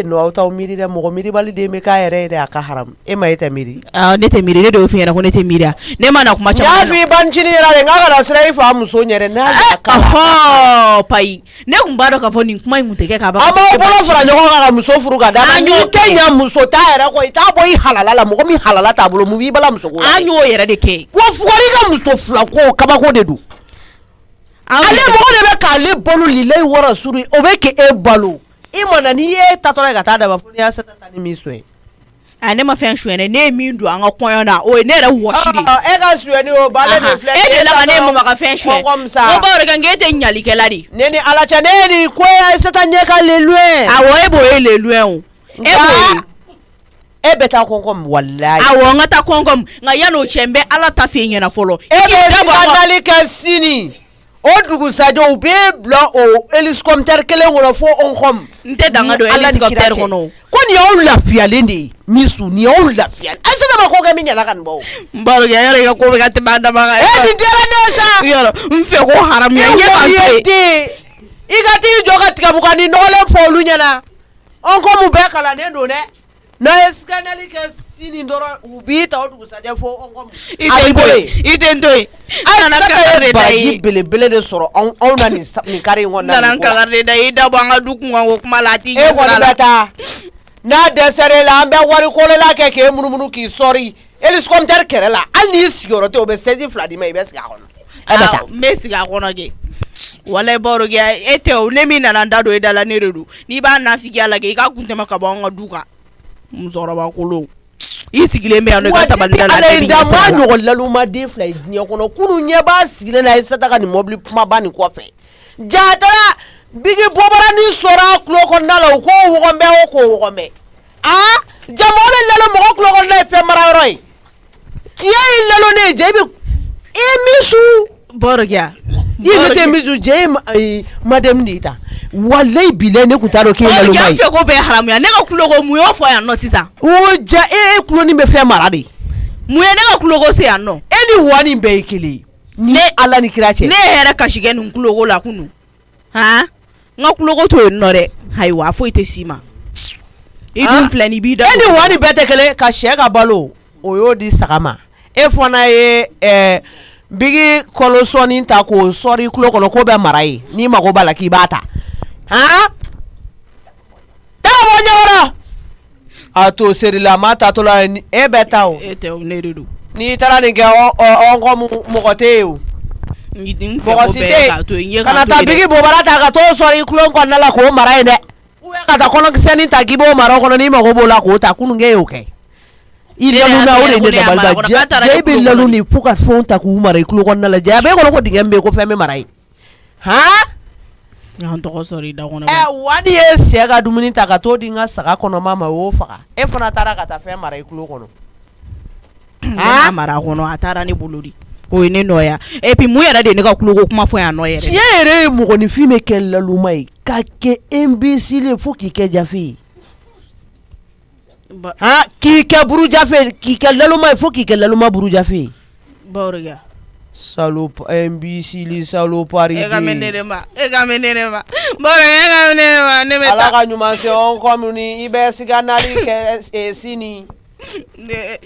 no aw t'aw miiri dɛ mɔgɔ miiribali den bɛ k'a yɛrɛ ye dɛ a ka haram e ma e tɛ miiri ne tɛ miiri ne de y'o f'i ɲɛna ko ne tɛ miiri ne ma na kuma caman n y'a f'i banicinin ɲɛna de n k'a kana siran i fa muso ɲɛ dɛ n'a y'a kala payi ne kun b'a dɔn k'a fɔ nin kuma in kun tɛ kɛ k'a ban an b'aw bolo fara ɲɔgɔn kan ka muso furu ka d'a ma n'i tɛ ɲɛ muso t'a yɛrɛ kɔ i t'a bɔ i halala la mɔgɔ min halala t'a bolo mun b'i bala muso ko la an y'o yɛrɛ de kɛ wa fugari ka muso fila ko kabako de don ale mɔgɔ de bɛ k'ale balo lile wɔrɔ suru o bɛ k'e balo i mana n'i ye tatɔla ka taa daba fo n'i y'a seta ta ni min sɔn ne ma fɛn suyɛnɛ ne ye min don an ka kɔɲɔ na o ye ne yɛrɛ wɔsi de e ka suyɛni o b'ale de filɛ e de la ka ne mama ka fɛn suyɛ o b'a yɛrɛ kan k'e tɛ ɲalikɛla de ne ni ala cɛ ne ye nin ko ye seta ɲɛ ka leluɛ awɔ e b'o ye leluɛ o e b'o ye e bɛ taa kɔnkɔn walayi awɔ n ka taa kɔnkɔn nka yan'o cɛ n bɛ ala ta f'i ɲɛna fɔlɔ e bɛ sikandali kɛ sini o dugusajɛ u b'e bila o hélicoptère kelen kɔnɔ fo Onkom n tɛ danga don hélicoptère kɔnɔ ko nin y'aw lafiyalen de ye misu nin y'aw lafiyalen Ayisata ma ko kɛ min ɲɛna ka nin bɔ n baro kɛ yɔrɔ i ka ko bɛ ka tɛmɛ a dama kan nin diyara ne ye sa yɔrɔ n fɛ ko haramuya ɲɛ ka to yen i ka t'i jɔ ka tigɛbuka ni nɔgɔlen fɔ olu ɲɛna Onkom bɛɛ kalannen don dɛ n'a ye scandale kɛ sini dɔrɔn u b'i ta o dugusajɛ fo Onkom i tɛ n to yen nana kankari de da ye belebele de sɔrɔ anw na nin kari in kɔnɔna nana kankari de da ye i da bɔ an ka du kunkan ko kuma la a t'i ɲɛ sira la e kɔni bɛ taa n'a dɛsɛr'e la an bɛ wari kolola kɛ k'e munumunu k'i sɔri hélicoptère kɛrɛ la hali n'i sigiyɔrɔ tɛ o bɛ sɛji 2 d'i ma i bɛ sigi a kɔnɔ e bɛ taa n bɛ sigi a kɔnɔ kɛ walayi baro kɛ e tɛ o ne min nana n da don e da la ne de don n'i b'a nafigiya la kɛ i ka kun tɛmɛ ka bɔ an ka du kan musokɔrɔba kolon i sigilen bɛ yan nɔ i ka tabali da la ala ye da maa ɲɔgɔn laluma den fila ye diɲɛ kɔnɔ kunun ɲɛ b'a sigilen na Ayisata ka nin mɔbili kumaba nin kɔfɛ jatara bigi bobara ni sora kulo kɔnɔna la o ko wɔgɔnbɛ o ko wɔgɔnbɛ jama bɛ lalo mɔgɔ kulo kɔnɔna ye fɛn mara yɔrɔ ye tiɲɛ ye lalo ne je bɛ misu Borgia i ne tɛ misu je madame de ta wallahi bilahi ne kun t'a dɔn k'e lalo ma ye fɛ ko bɛɛ haramuya ne ka kulo ko mun y'o fɔ yan nɔ sisan o ja e kulo nin bɛ fɛn mara de mun ye ne ka kulo ko se yan nɔ e ni wa nin bɛɛ ye kelen ye ni ala ni kira cɛ ne yɛrɛ kasi kɛ nin kulo ko la kunu n ka kulo ko to yen nɔ dɛ ayiwa foyi tɛ s'i ma i dun filɛ nin b'i da e ni wa nin bɛɛ tɛ kelen ka sɛ ka balo o y'o di saga ma e fana ye bigi kɔlɔsɔni ta k'o sɔri kulo kɔnɔ k'o bɛ mara ye n'i mago b'a la k'i b'a ta taa bɔ ɲɛkɔrɔ a to serila ma ta to la e bɛ taa o e tɛ o ne de don n'i taara nin kɛ mɔgɔ tɛ yen o mɔgɔ si tɛ yen kana taa bigi bobara ta ka t'o sɔrɔ i kulo kɔnɔna la k'o mara yen dɛ ka taa kɔnɔkisɛnin ta k'i b'o mara o kɔnɔ n'i mago b'o la k'o ta kununkɛ y'o kɛ i lalu na o de ne dabali ban jɛ bɛ lalu ni fo ka fɛnw ta k'u mara i kulo kɔnɔna la jɛ a bɛ kɔnɔ ko dingɛ min bɛ yen ko fɛn bɛ mara yen n tɔgɔ sɔrɔ i da kɔnɔ wa ni ye sɛ ka dumuni ta ka t'o di n ka saga kɔnɔma ma o y'o faga e fana taara ka taa fɛn mara i kulo kɔnɔ n'a mara a kɔnɔ a taara ne bolo di o ye ne nɔya et puis mun yɛrɛ de ye ne ka kuloko kuma fɔ yan nɔ yɛrɛ tiɲɛ yɛrɛ ye mɔgɔninfin bɛ kɛ laluma ye ka kɛ imbécile fo k'i kɛ jafe ye k'i kɛ burujafe k'i kɛ laluma ye fo k'i kɛ laluma burujafe ye Borgia imbécile salopari e ka mɛ ne de ma Borgia e ka mɛ ne de ma ne bɛ taa ala ka ɲuman se on komuni i bɛ siganali kɛ sini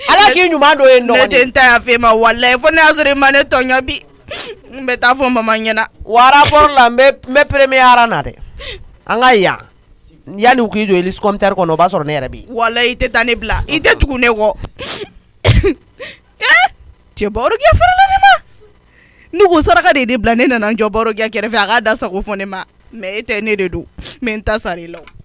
ala k'i ɲuman dɔ ye nɔgɔ ne tɛ n ta yan fɛ ma walayi fo ne y'a sɔrɔ i ma ne tɔɲɔ bi n bɛ taa fɔ mama ɲɛna wa rapport la n bɛ premier na dɛ an ka yan yanni u k'i don Elise Comtere kɔnɔ o b'a sɔrɔ ne yɛrɛ bɛ yen walayi i tɛ taa ne bila i tɛ tugu ne kɔ cɛ Borgia farala ne ma ne ko saraka de ye ne bila ne nana n jɔ Borgia kɛrɛfɛ a k'a da sago fɔ ne ma mais e tɛ ne de don n bɛ n ta sara i la